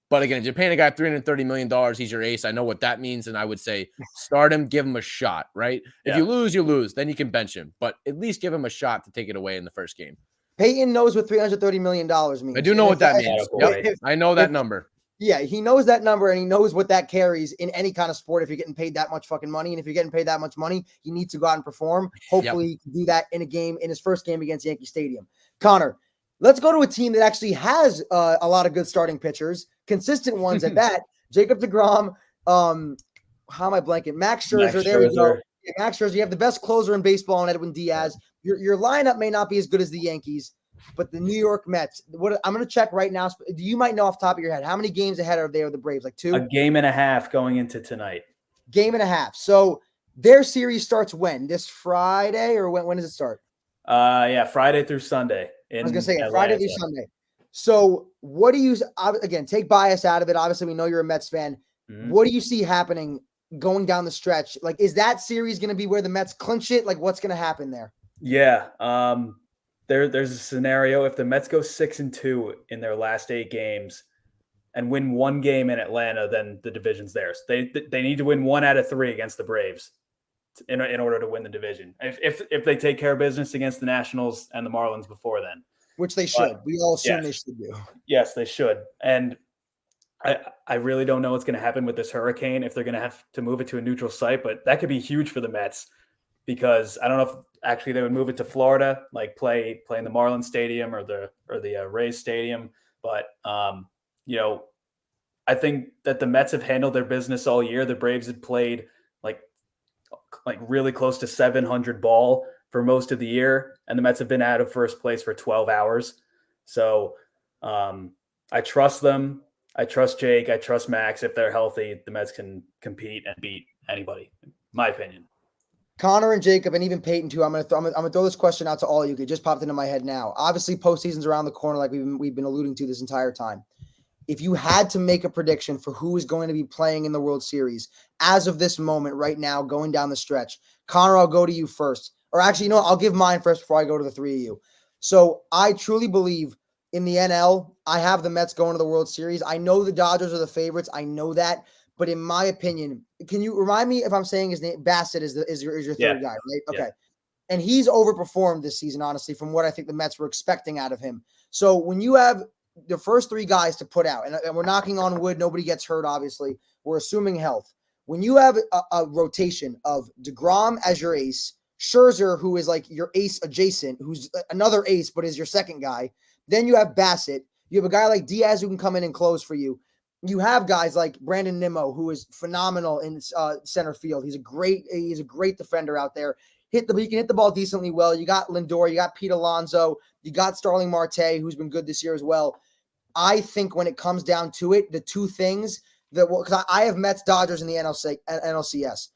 But again, if you're paying a guy $330 million, he's your ace. I know what that means. And I would say start him, give him a shot, right? If you lose, you lose. Then you can bench him. But at least give him a shot to take it away in the first game. Peyton knows what $330 million means. I do know what that means. Yep. I know that number. Yeah, he knows that number, and he knows what that carries in any kind of sport if you're getting paid that much fucking money. And if you're getting paid that much money, you need to go out and perform. Hopefully he can do that in his first game against Yankee Stadium. Conor, let's go to a team that actually has a lot of good starting pitchers, consistent ones at that. Jacob deGrom, how am I blanking? Max Scherzer, there we go. Yeah, Max Scherzer, you have the best closer in baseball in Edwin Diaz. Your lineup may not be as good as the Yankees, but the New York Mets, I'm going to check right now. You might know off the top of your head, how many games ahead are they of the Braves? Like 2? A game and a half going into tonight. Game and a half. So their series starts when? This Friday, or when does it start? Friday through Sunday. I was going to say Friday through Sunday. So what do you, again, take bias out of it. Obviously, we know you're a Mets fan. Mm-hmm. What do you see happening going down the stretch? Like, is that series going to be where the Mets clinch it? Like, what's going to happen there? Yeah. There's a scenario if the Mets go 6-2 in their last 8 games and win 1 game in Atlanta, then the division's theirs. They need to win 1 out of 3 against the Braves in order to win the division. If they take care of business against the Nationals and the Marlins before then, which they should. We all assume they should do. Yes, they should. And I really don't know what's going to happen with this hurricane, if they're going to have to move it to a neutral site, but that could be huge for the Mets because I don't know if actually they would move it to Florida, like play in the Marlins Stadium or the Rays Stadium. But, I think that the Mets have handled their business all year. The Braves had played like really close to 700 ball for most of the year, and the Mets have been out of first place for 12 hours. So I trust them. I trust Jake. I trust Max. If they're healthy, the Mets can compete and beat anybody, in my opinion. Conor and Jacob and even Peyton too. I'm gonna throw this question out to all of you. It just popped into my head now. Obviously, postseason's around the corner, like we've been alluding to this entire time. If you had to make a prediction for who is going to be playing in the World Series as of this moment right now, going down the stretch, Conor, I'll go to you first. Or actually, you know what? I'll give mine first before I go to the three of you. So I truly believe in the NL, I have the Mets going to the World Series. I know the Dodgers are the favorites. I know that. But in my opinion, can you remind me if I'm saying his name? Bassett is your third guy, right? Okay. Yeah. And he's overperformed this season, honestly, from what I think the Mets were expecting out of him. So when you have the first three guys to put out, and we're knocking on wood, nobody gets hurt, obviously. We're assuming health. When you have a rotation of DeGrom as your ace, Scherzer, who is like your ace adjacent, who's another ace, but is your second guy. Then you have Bassett. You have a guy like Diaz who can come in and close for you. You have guys like Brandon Nimmo, who is phenomenal in center field. He's a great defender out there. He can hit the ball decently well. You got Lindor, you got Pete Alonso, you got Starling Marte, who's been good this year as well. I think when it comes down to it, the two things that because I have Mets Dodgers in the NLCS.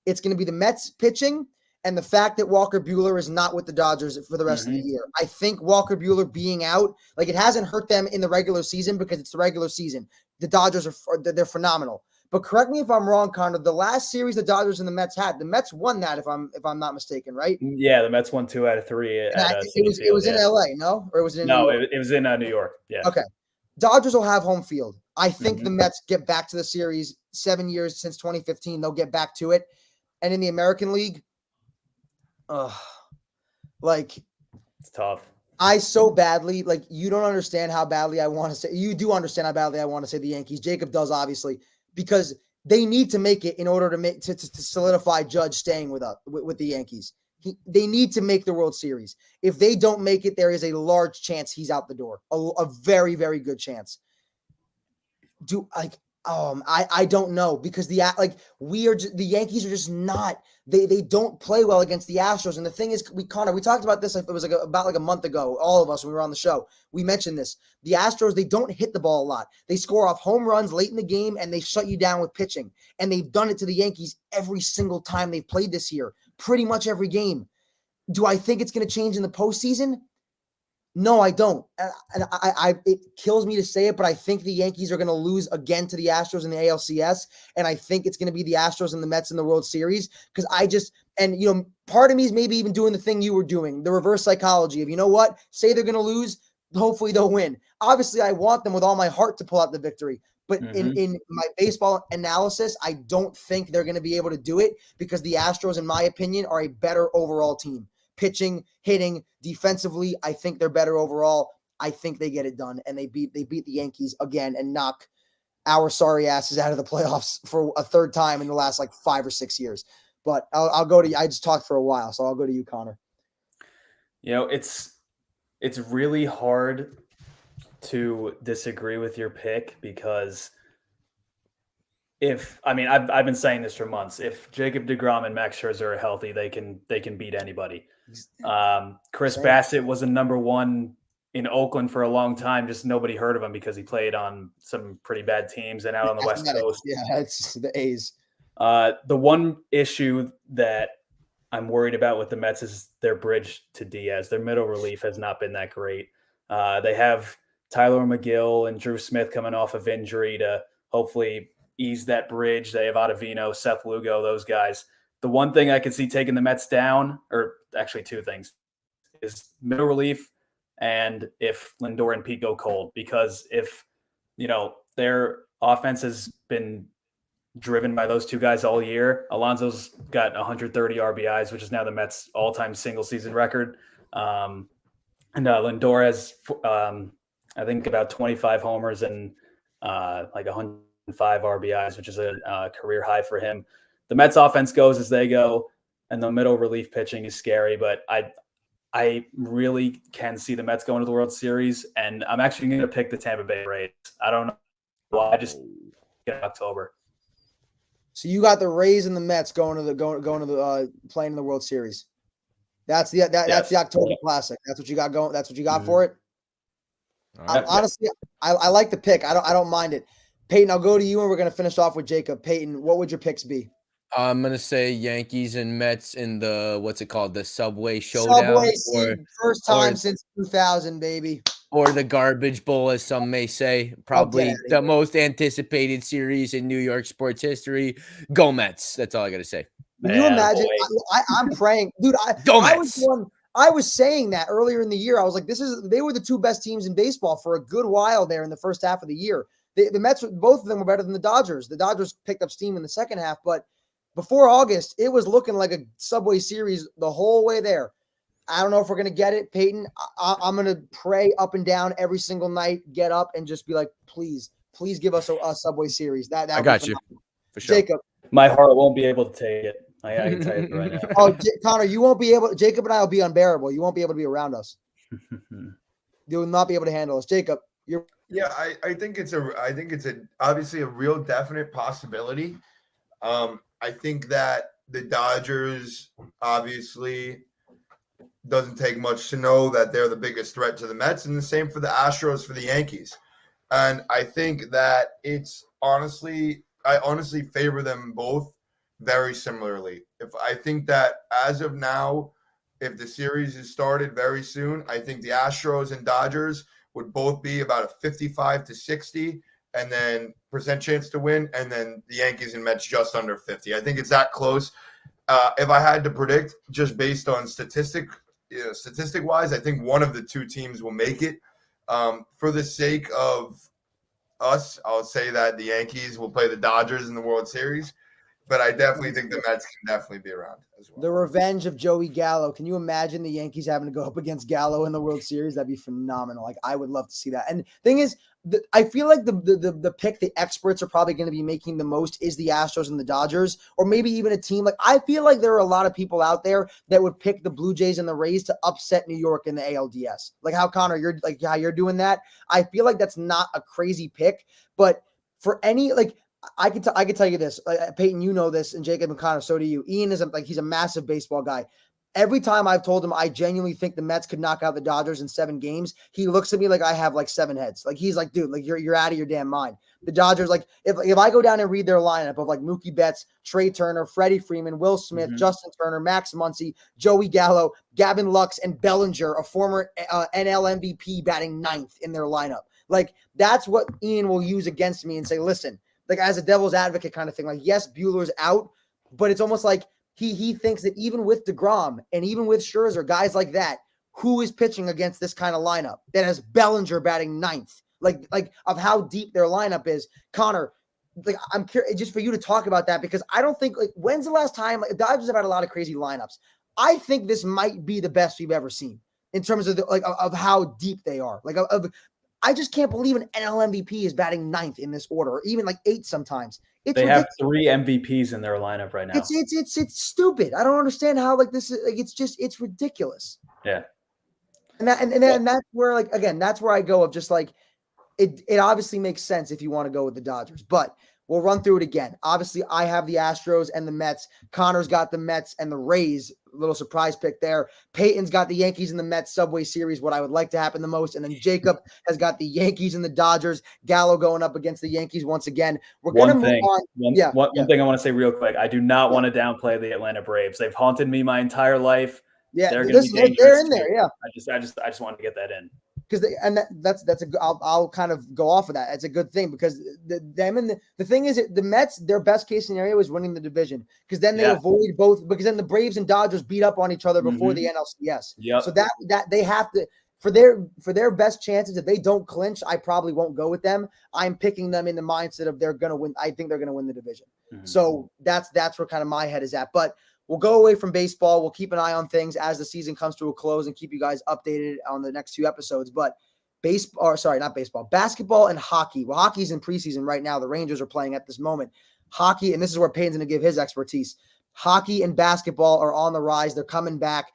It's going to be the Mets pitching and the fact that Walker Buehler is not with the Dodgers for the rest of the year. I think Walker Buehler being out, like it hasn't hurt them in the regular season because it's the regular season. The Dodgers they're phenomenal. But correct me if I'm wrong, Conor. The last series the Dodgers and the Mets had, the Mets won that if I'm not mistaken, right? Yeah, the Mets won 2 out of 3. It was in LA, no? Or was it in New York? It was in New York. Yeah. Okay. Dodgers will have home field. I think the Mets get back to the series 7 years since 2015. They'll get back to it. And in the American League, it's tough. I so badly, you don't understand how badly I want to say. You do understand how badly I want to say the Yankees. Jacob does, obviously, because they need to make it in order to solidify Judge staying with the Yankees. They need to make the World Series. If they don't make it, there is a large chance he's out the door. A very, very good chance. I don't know because the Yankees are just not. They don't play well against the Astros. And the thing is, we talked about this. It was about a month ago. All of us, when we were on the show, we mentioned this. The Astros, they don't hit the ball a lot. They score off home runs late in the game and they shut you down with pitching. And they've done it to the Yankees every single time they've played this year. Pretty much every game. Do I think it's going to change in the postseason? No, I don't. And it kills me to say it, but I think the Yankees are going to lose again to the Astros in the ALCS. And I think it's going to be the Astros and the Mets in the World Series. Because part of me is maybe even doing the thing you were doing, the reverse psychology of, you know what? Say they're going to lose. Hopefully they'll win. Obviously, I want them with all my heart to pull out the victory. But in my baseball analysis, I don't think they're going to be able to do it because the Astros, in my opinion, are a better overall team. Pitching, hitting, defensively, I think they're better overall. I think they get it done, and they beat the Yankees again and knock our sorry asses out of the playoffs for a third time in the last 5 or 6 years. But I'll go to you. I just talked for a while, so I'll go to you, Conor. It's really hard to disagree with your pick because I've been saying this for months. If Jacob deGrom and Max Scherzer are healthy, they can beat anybody. Chris Bassett was a number one in Oakland for a long time. Just nobody heard of him because he played on some pretty bad teams and out on the West Coast. Yeah, it's the A's. The one issue that I'm worried about with the Mets is their bridge to Diaz. Their middle relief has not been that great. They have Tyler McGill and Drew Smith coming off of injury to hopefully ease that bridge. They have Ottavino, Seth Lugo, those guys. The one thing I could see taking the Mets down, or actually two things, is middle relief and if Lindor and Pete go cold. Because if, their offense has been driven by those two guys all year. Alonso's got 130 RBIs, which is now the Mets' all-time single-season record. And Lindor has, I think, about 25 homers and 105 RBIs, which is a career high for him. The Mets offense goes as they go, and the middle relief pitching is scary, but I really can see the Mets going to the World Series, and I'm actually going to pick the Tampa Bay Rays. I don't know why. I just get October. So you got the Rays and the Mets going to the playing in the World Series. That's the October Classic. That's what you got going. That's what you got for it. Honestly, I like the pick. I don't mind it. Peyton, I'll go to you, and we're gonna finish off with Jacob. Peyton, what would your picks be? I'm gonna say Yankees and Mets in the what's it called, the Subway Showdown, First time since 2000, baby. Or the Garbage Bowl, as some may say. Probably the most anticipated series in New York sports history. Go Mets. That's all I got to say. Can you imagine? I'm praying. Dude, I was saying that earlier in the year. I was like, they were the two best teams in baseball for a good while there in the first half of the year. The Mets, both of them were better than the Dodgers. The Dodgers picked up steam in the second half, but before August, it was looking like a Subway series the whole way there. I don't know if we're going to get it, Peyton. I'm going to pray up and down every single night, get up and just be like, please give us a Subway series. I got you. For sure. Jacob. My heart won't be able to take it. I can tell you right now. Conor, you won't be able – Jacob and I will be unbearable. You won't be able to be around us. You will not be able to handle us. Jacob, you're – Yeah, I think it's obviously a real definite possibility. I think that the Dodgers obviously – doesn't take much to know that they're the biggest threat to the Mets, and the same for the Astros, for the Yankees. And I think that I honestly favor them both very similarly. I think that as of now, if the series is started very soon, I think the Astros and Dodgers would both be about a 55-60 and then % chance to win, and then the Yankees and Mets just under 50. I think it's that close. If I had to predict just based on statistic-wise, I think one of the two teams will make it. For the sake of us, I'll say that the Yankees will play the Dodgers in the World Series, but I definitely think the Mets can definitely be around as well. The revenge of Joey Gallo. Can you imagine the Yankees having to go up against Gallo in the World Series? That'd be phenomenal. Like, I would love to see that. And the thing is, I feel like the pick the experts are probably going to be making the most is the Astros and the Dodgers, or maybe even a team. Like, I feel like there are a lot of people out there that would pick the Blue Jays and the Rays to upset New York in the ALDS. Like how Conor, how you're doing that. I feel like that's not a crazy pick, but for any, like, I could tell you this, Peyton, you know this, and Jacob and Conor, so do you. Ian is he's a massive baseball guy. Every time I've told him I genuinely think the Mets could knock out the Dodgers in 7 games, he looks at me like I have like 7 heads. Like, he's like, dude, like you're out of your damn mind. The Dodgers, like, if I go down and read their lineup of like Mookie Betts, Trey Turner, Freddie Freeman, Will Smith, Justin Turner, Max Muncy, Joey Gallo, Gavin Lux, and Bellinger, a former NL MVP, batting 9th in their lineup. Like, that's what Ian will use against me and say, listen, like as a devil's advocate kind of thing. Like, yes, Buehler's out, but it's almost like he thinks that even with DeGrom and even with Scherzer, guys like that, who is pitching against this kind of lineup that has Bellinger batting 9th, like of how deep their lineup is. Conor, like, I'm curious just for you to talk about that, because I don't think, like, when's the last time, like, Dodgers have had a lot of crazy lineups. I think this might be the best we've ever seen in terms of of how deep they are. Like, I just can't believe an NL MVP is batting 9th in this order, or even like 8 sometimes. They have 3 MVPs in their lineup right now. It's stupid. I don't understand how, like, this is, like, it's ridiculous. Yeah. And that's where, like, again, that's where I go of just like, it obviously makes sense if you want to go with the Dodgers, but we'll run through it again. Obviously, I have the Astros and the Mets. Conor's got the Mets and the Rays. Little surprise pick there. Peyton's got the Yankees and the Mets Subway Series, what I would like to happen the most. And then Jacob has got the Yankees and the Dodgers. Gallo going up against the Yankees once again. We're going to move on. One thing I want to say real quick. I do not want to downplay the Atlanta Braves. They've haunted me my entire life. Yeah, they're in there. Yeah, I just wanted to get that in. Because that's a I'll kind of go off of that. It's a good thing because the thing is, the Mets, their best case scenario is winning the division, because then they avoid both, because then the Braves and Dodgers beat up on each other before the NLCS. Yeah. So that they have to, for their best chances, if they don't clinch, I probably won't go with them. I'm picking them in the mindset of they're gonna win. I think they're gonna win the division. Mm-hmm. So that's where kind of my head is at. But we'll go away from baseball. We'll keep an eye on things as the season comes to a close and keep you guys updated on the next 2 episodes. But basketball and hockey. Well, hockey's in preseason right now. The Rangers are playing at this moment. Hockey, and this is where Payne's going to give his expertise. Hockey and basketball are on the rise. They're coming back.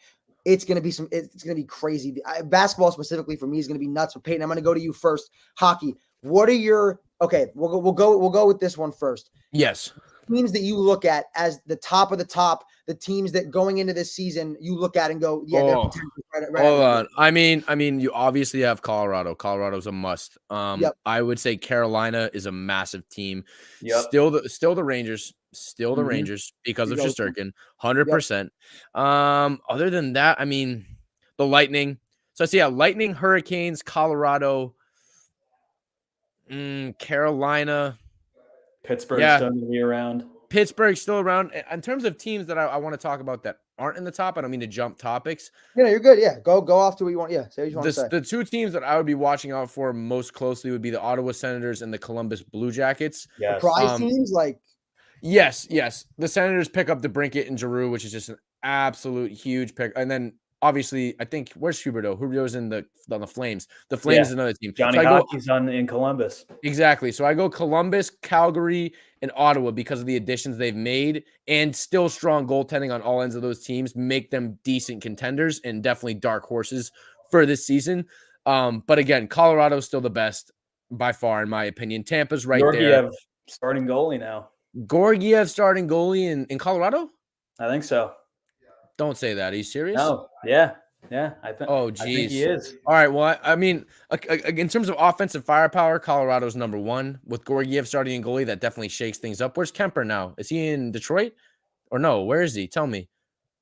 It's going to be crazy. Basketball specifically for me is going to be nuts. But Peyton, I'm going to go to you first. Hockey. What are your – okay, we'll go with this one first. Yes. Teams that you look at as the top of the top, the teams that going into this season you look at and go, they're contenders Hold on. I mean, you obviously have Colorado. Colorado's a must. Yep. I would say Carolina is a massive team. Yep. Still the Rangers. Still the Rangers because of Shesterkin. 100%. Other than that, I mean, the Lightning. So I see Lightning, Hurricanes, Colorado, Carolina. Pittsburgh's still going to be around. Pittsburgh's still around. In terms of teams that I want to talk about that aren't in the top, I don't mean to jump topics. Yeah, you're good. Yeah, go off to what you want. Yeah, say what you want to say. The two teams that I would be watching out for most closely would be the Ottawa Senators and the Columbus Blue Jackets. Yes. Prize teams like. Yes. The Senators pick up DeBrincat and Giroux, which is just an absolute huge pick. And then obviously, I think where's Huberdeau? Huberdeau's on the Flames. The Flames is another team. Johnny Hockey's in Columbus. Exactly. So I go Columbus, Calgary, and Ottawa because of the additions they've made and still strong goaltending on all ends of those teams make them decent contenders and definitely dark horses for this season. But again, Colorado's still the best by far, in my opinion. Tampa's right there. Starting goalie now. Georgiev starting goalie in Colorado? I think so. Don't say that. Are you serious? No. Yeah. I think. Oh, geez. I think he is. All right. Well, I mean, in terms of offensive firepower, Colorado's number one. With Georgiev starting in goalie, that definitely shakes things up. Where's Kemper now? Is he in Detroit? Or no? Where is he? Tell me.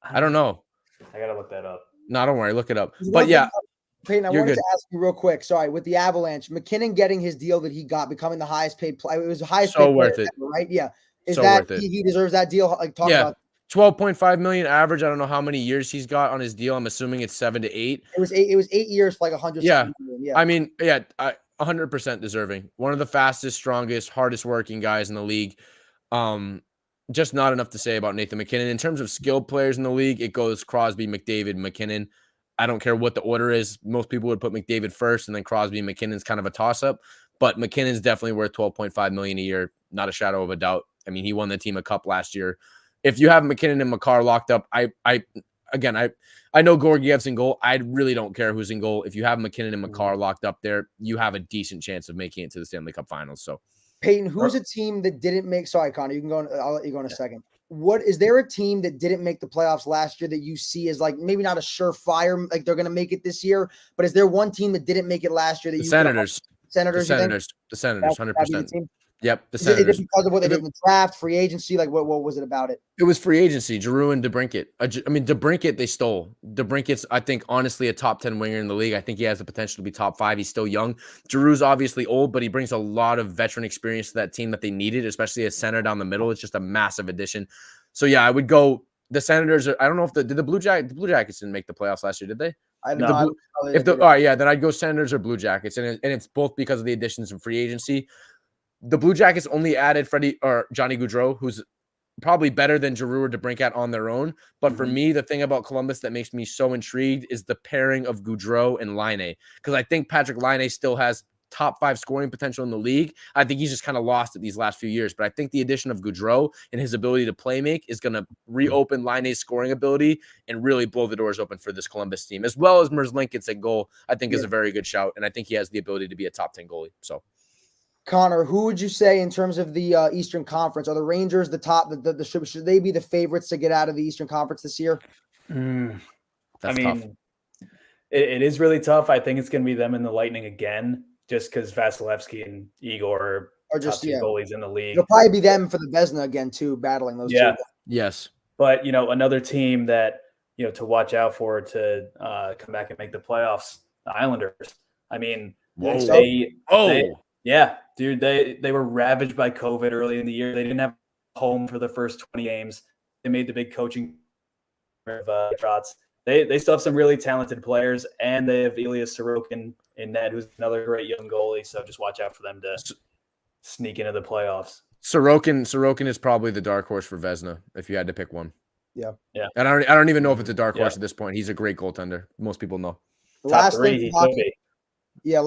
I don't know. I gotta look that up. No, don't worry. Look it up. But yeah. Peyton, I wanted to ask you real quick. Sorry, with the Avalanche, McKinnon getting his deal that he got, becoming the highest paid player. It was the highest paid worth player it, ever, right? Yeah. Is so that worth it. He deserves that deal? Like talk about. 12.5 million average. I don't know how many years he's got on his deal. I'm assuming it's 7 to 8. It was 8 years for like 100. Yeah. Million. Yeah. I mean, 100% deserving. One of the fastest, strongest, hardest working guys in the league. Just not enough to say about Nathan McKinnon. In terms of skilled players in the league, it goes Crosby, McDavid, McKinnon. I don't care what the order is. Most people would put McDavid first, and then Crosby and McKinnon's kind of a toss-up. But McKinnon's definitely worth $12.5 million a year. Not a shadow of a doubt. I mean, he won the team a cup last year. If you have McKinnon and Makar locked up, I know Georgiev's in goal. I really don't care who's in goal. If you have McKinnon and Makar locked up there, you have a decent chance of making it to the Stanley Cup Finals. So, Peyton, who's a team that didn't make? Sorry, Conor, you can go. I'll let you go in a second. What is there a team that didn't make the playoffs last year that you see as like maybe not a surefire, like they're going to make it this year, but is there one team that didn't make it last year that the Senators, 100%. Yep, the Senators. Is it because of what they did in the draft, free agency? Like, what was it about it? It was free agency. Giroux and DeBrincat. I mean, DeBrincat they stole. DeBrincat's, I think, honestly, a top 10 winger in the league. I think he has the potential to be top 5. He's still young. Giroux's obviously old, but he brings a lot of veteran experience to that team that they needed, especially a center down the middle. It's just a massive addition. So yeah, I would go the Senators. I don't know if the Blue Jackets didn't make the playoffs last year, did they? I know. All right, yeah, then I'd go Senators or Blue Jackets, and it's both because of the additions in free agency. The Blue Jackets only added Johnny Gaudreau, who's probably better than Giroux or DeBrincat on their own. But for me, the thing about Columbus that makes me so intrigued is the pairing of Gaudreau and Laine, because I think Patrick Laine still has top 5 scoring potential in the league. I think he's just kind of lost it these last few years. But I think the addition of Gaudreau and his ability to play make is going to reopen Laine's scoring ability and really blow the doors open for this Columbus team, as well as Merzlikins at goal. I think is a very good shout, and I think he has the ability to be a top 10 goalie. So. Conor, who would you say in terms of the Eastern Conference? Are the Rangers the top? Should they be the favorites to get out of the Eastern Conference this year? That's tough. It is really tough. I think it's going to be them and the Lightning again, just because Vasilevsky and Igor are just top 2 goalies in the league. It'll probably be them for the Vezina again too, battling those two. Yes. But another team that to watch out for to come back and make the playoffs, the Islanders. I mean, dude, they were ravaged by COVID early in the year. They didn't have home for the first 20 games. They made the big coaching shots. They still have some really talented players, and they have Elias Sorokin in net, who's another great young goalie. So just watch out for them to sneak into the playoffs. Sorokin is probably the dark horse for Vezina if you had to pick one. Yeah. And I don't even know if it's a dark horse at this point. He's a great goaltender. Most people know. Last thing for hockey I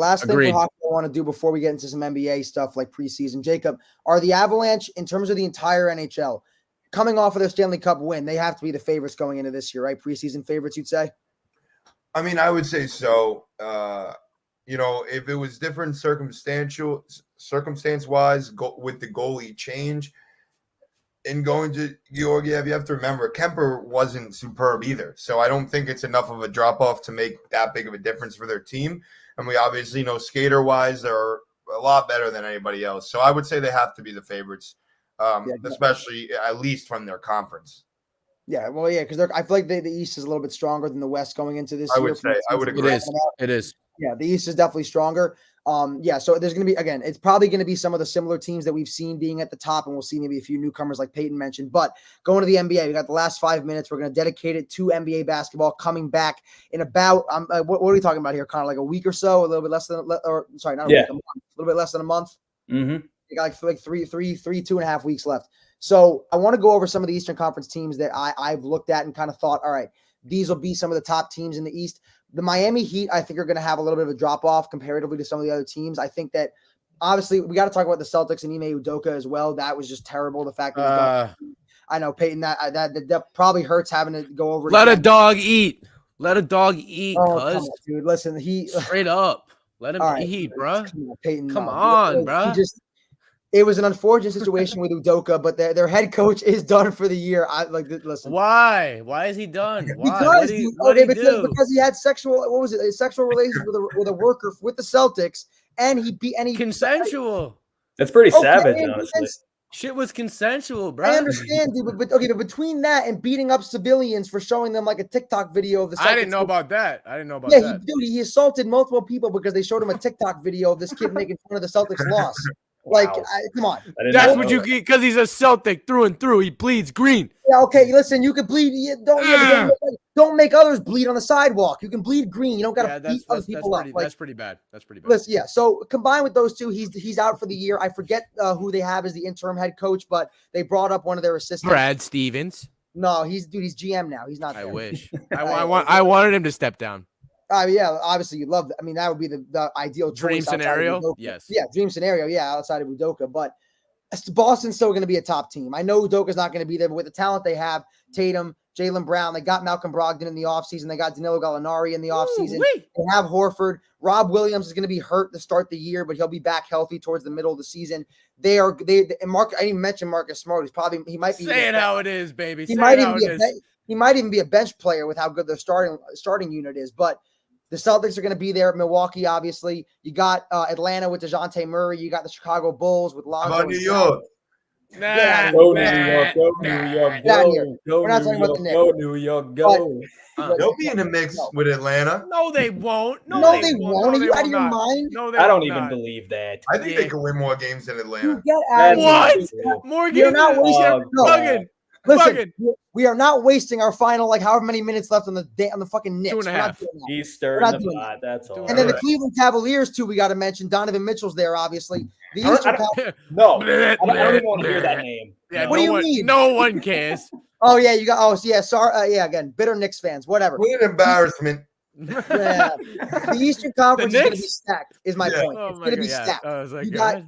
want to do before we get into some NBA stuff like preseason. Jacob, are the Avalanche, in terms of the entire NHL, coming off of their Stanley Cup win, they have to be the favorites going into this year, right? Preseason favorites, you'd say? I mean, I would say so. If it was different circumstance-wise with the goalie change, in going to Georgiev, you have to remember Kemper wasn't superb either. So I don't think it's enough of a drop off to make that big of a difference for their team. And we obviously know skater wise, they're a lot better than anybody else. So I would say they have to be the favorites, especially at least from their conference. Yeah, well, yeah, because I feel like the East is a little bit stronger than the West going into this year. I would agree. It is. Yeah, the East is definitely stronger. So there's going to be, again, it's probably going to be some of the similar teams that we've seen being at the top, and we'll see maybe a few newcomers like Peyton mentioned. But going to the NBA, we got the last 5 minutes. We're going to dedicate it to NBA basketball coming back in about, what are we talking about here, Conor? Like a week or so, a little bit less than, or sorry, not a week, a month, a little bit less than a month. Mm-hmm. You got like 2.5 weeks left. So I want to go over some of the Eastern Conference teams that I've looked at and kind of thought, all right, these will be some of the top teams in the East. The Miami Heat, I think, are going to have a little bit of a drop-off comparatively to some of the other teams. I think that, obviously, we got to talk about the Celtics and Ime Udoka as well. That was just terrible. The fact that I know, Peyton, that probably hurts having to go over. Let a dog eat. Let a dog eat, cuz. Dude, listen, straight up. Let him eat, bro. Peyton, come on, bro. It was an unfortunate situation with Udoka, but their head coach is done for the year. Listen. Why? Why is he done? Why? Because he had sexual relations with a worker with the Celtics, and he consensual. That's pretty savage, honestly. Shit was consensual, bro. I understand, dude, but between that and beating up civilians for showing them like a TikTok video of the Celtics, I didn't know about that. He assaulted multiple people because they showed him a TikTok video of this kid making fun of the Celtics loss. Like, come on. That's what you get because he's a Celtic through and through. He bleeds green. Yeah, okay. Listen, you can bleed. Don't make others bleed on the sidewalk. You can bleed green. You don't got to beat other people up. That's pretty bad. Listen, yeah. So combined with those two, he's out for the year. I forget who they have as the interim head coach, but they brought up one of their assistants. Brad Stevens. No, he's GM now. He's not there. I wish. I wanted him to step down. Yeah, obviously you love that. I mean, that would be the ideal dream scenario. Yes. Yeah, dream scenario. Yeah, outside of Udoka, but Boston's still going to be a top team. I know Udoka's not going to be there, but with the talent they have, Tatum, Jaylen Brown, they got Malcolm Brogdon in the offseason. They got Danilo Gallinari in the offseason. They have Horford. Rob Williams is going to be hurt to start the year, but he'll be back healthy towards the middle of the season. And Mark, I didn't mention Marcus Smart. He might be. Say it how it is, baby. He might even be a bench player with how good their starting unit is, but. The Celtics are going to be there. Milwaukee, obviously. You got Atlanta with DeJounte Murray. You got the Chicago Bulls with Lonzo. How about New York? Go New York. We're not talking about the Knicks. Go New York. Go. They'll be in the mix with Atlanta. No, they won't. No, they won't. Are you out of your mind? No, I don't even believe that. I think they can win more games than Atlanta. What? More games? Listen, we are not wasting our final however many minutes left on the fucking Knicks. 2.5. He's stirring the pot. That's all. And then the Cleveland Cavaliers too. We got to mention Donovan Mitchell's there, obviously. The Eastern No, I don't even want to hear that name. Yeah, what do you mean? No one cares. Oh yeah, you got. Oh yeah, sorry. Again, bitter Knicks fans. Whatever. What an embarrassment. Yeah. The Eastern Conference is going to be stacked. Is my point. It's going to be stacked.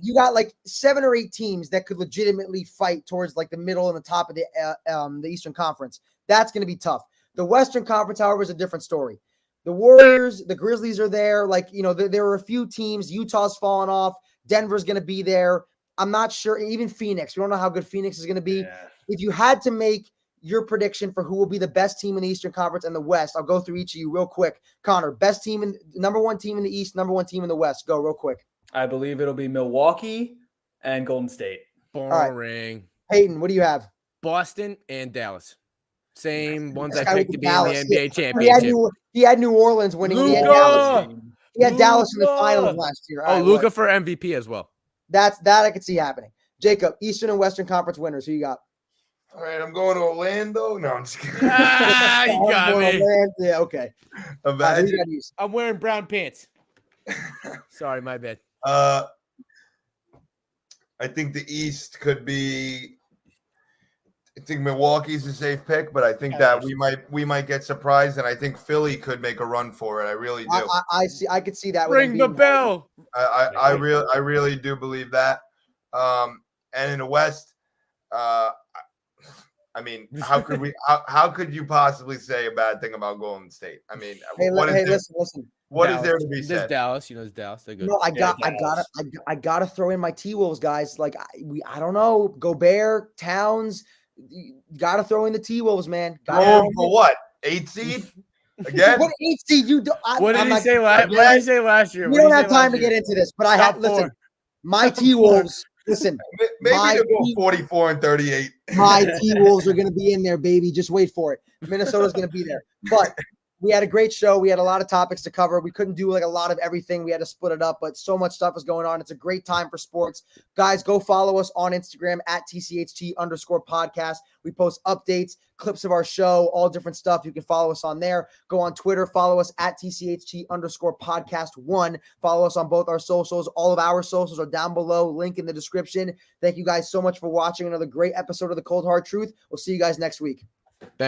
You got like 7 or 8 teams that could legitimately fight towards like the middle and the top of the Eastern Conference. That's going to be tough. The Western Conference, however, is a different story. The Warriors, the Grizzlies are there. There are a few teams. Utah's fallen off. Denver's going to be there. I'm not sure. Even Phoenix. We don't know how good Phoenix is going to be. Yeah. If you had to make your prediction for who will be the best team in the Eastern Conference and the West, I'll go through each of you real quick. Conor, best team number 1 team in the East, number 1 team in the West. Go real quick. I believe it'll be Milwaukee and Golden State. Boring. Right. Peyton, what do you have? Boston and Dallas. Same ones I picked to be in the NBA championship. He had New Orleans winning. He had Dallas in the finals last year. Luka for MVP as well. That I could see happening. Jacob, Eastern and Western Conference winners. Who you got? All right, I'm going to Orlando. No, I'm just kidding. You got me. Yeah, okay. I'm wearing brown pants. Sorry, my bad. I think the East could be. I think Milwaukee's a safe pick, but I think that we might get surprised, and I think Philly could make a run for it. I really do. I could see that. Ring the bell. I really do believe that. And in the West, I mean, how could you possibly say a bad thing about Golden State? I mean, listen. What is there to be There's said? Dallas. You know, there's Dallas. They're good. No, I gotta throw in my T-Wolves, guys. Like I don't know, Gobert, Towns. You gotta throw in the T-Wolves, man. For what? 8 seed again? What 8 seed? What did he say last year? We don't have time to get into this, but I have listen. My T-Wolves. Listen, maybe they'll go 44 and 38. My T-Wolves are going to be in there, baby. Just wait for it. Minnesota's going to be there. But we had a great show. We had a lot of topics to cover. We couldn't do like a lot of everything. We had to split it up, but so much stuff is going on. It's a great time for sports. Guys, go follow us on Instagram at @TCHT_podcast. We post updates, clips of our show, all different stuff. You can follow us on there. Go on Twitter. Follow us at TCHT_podcast1. Follow us on both our socials. All of our socials are down below. Link in the description. Thank you guys so much for watching another great episode of The Cold Hard Truth. We'll see you guys next week.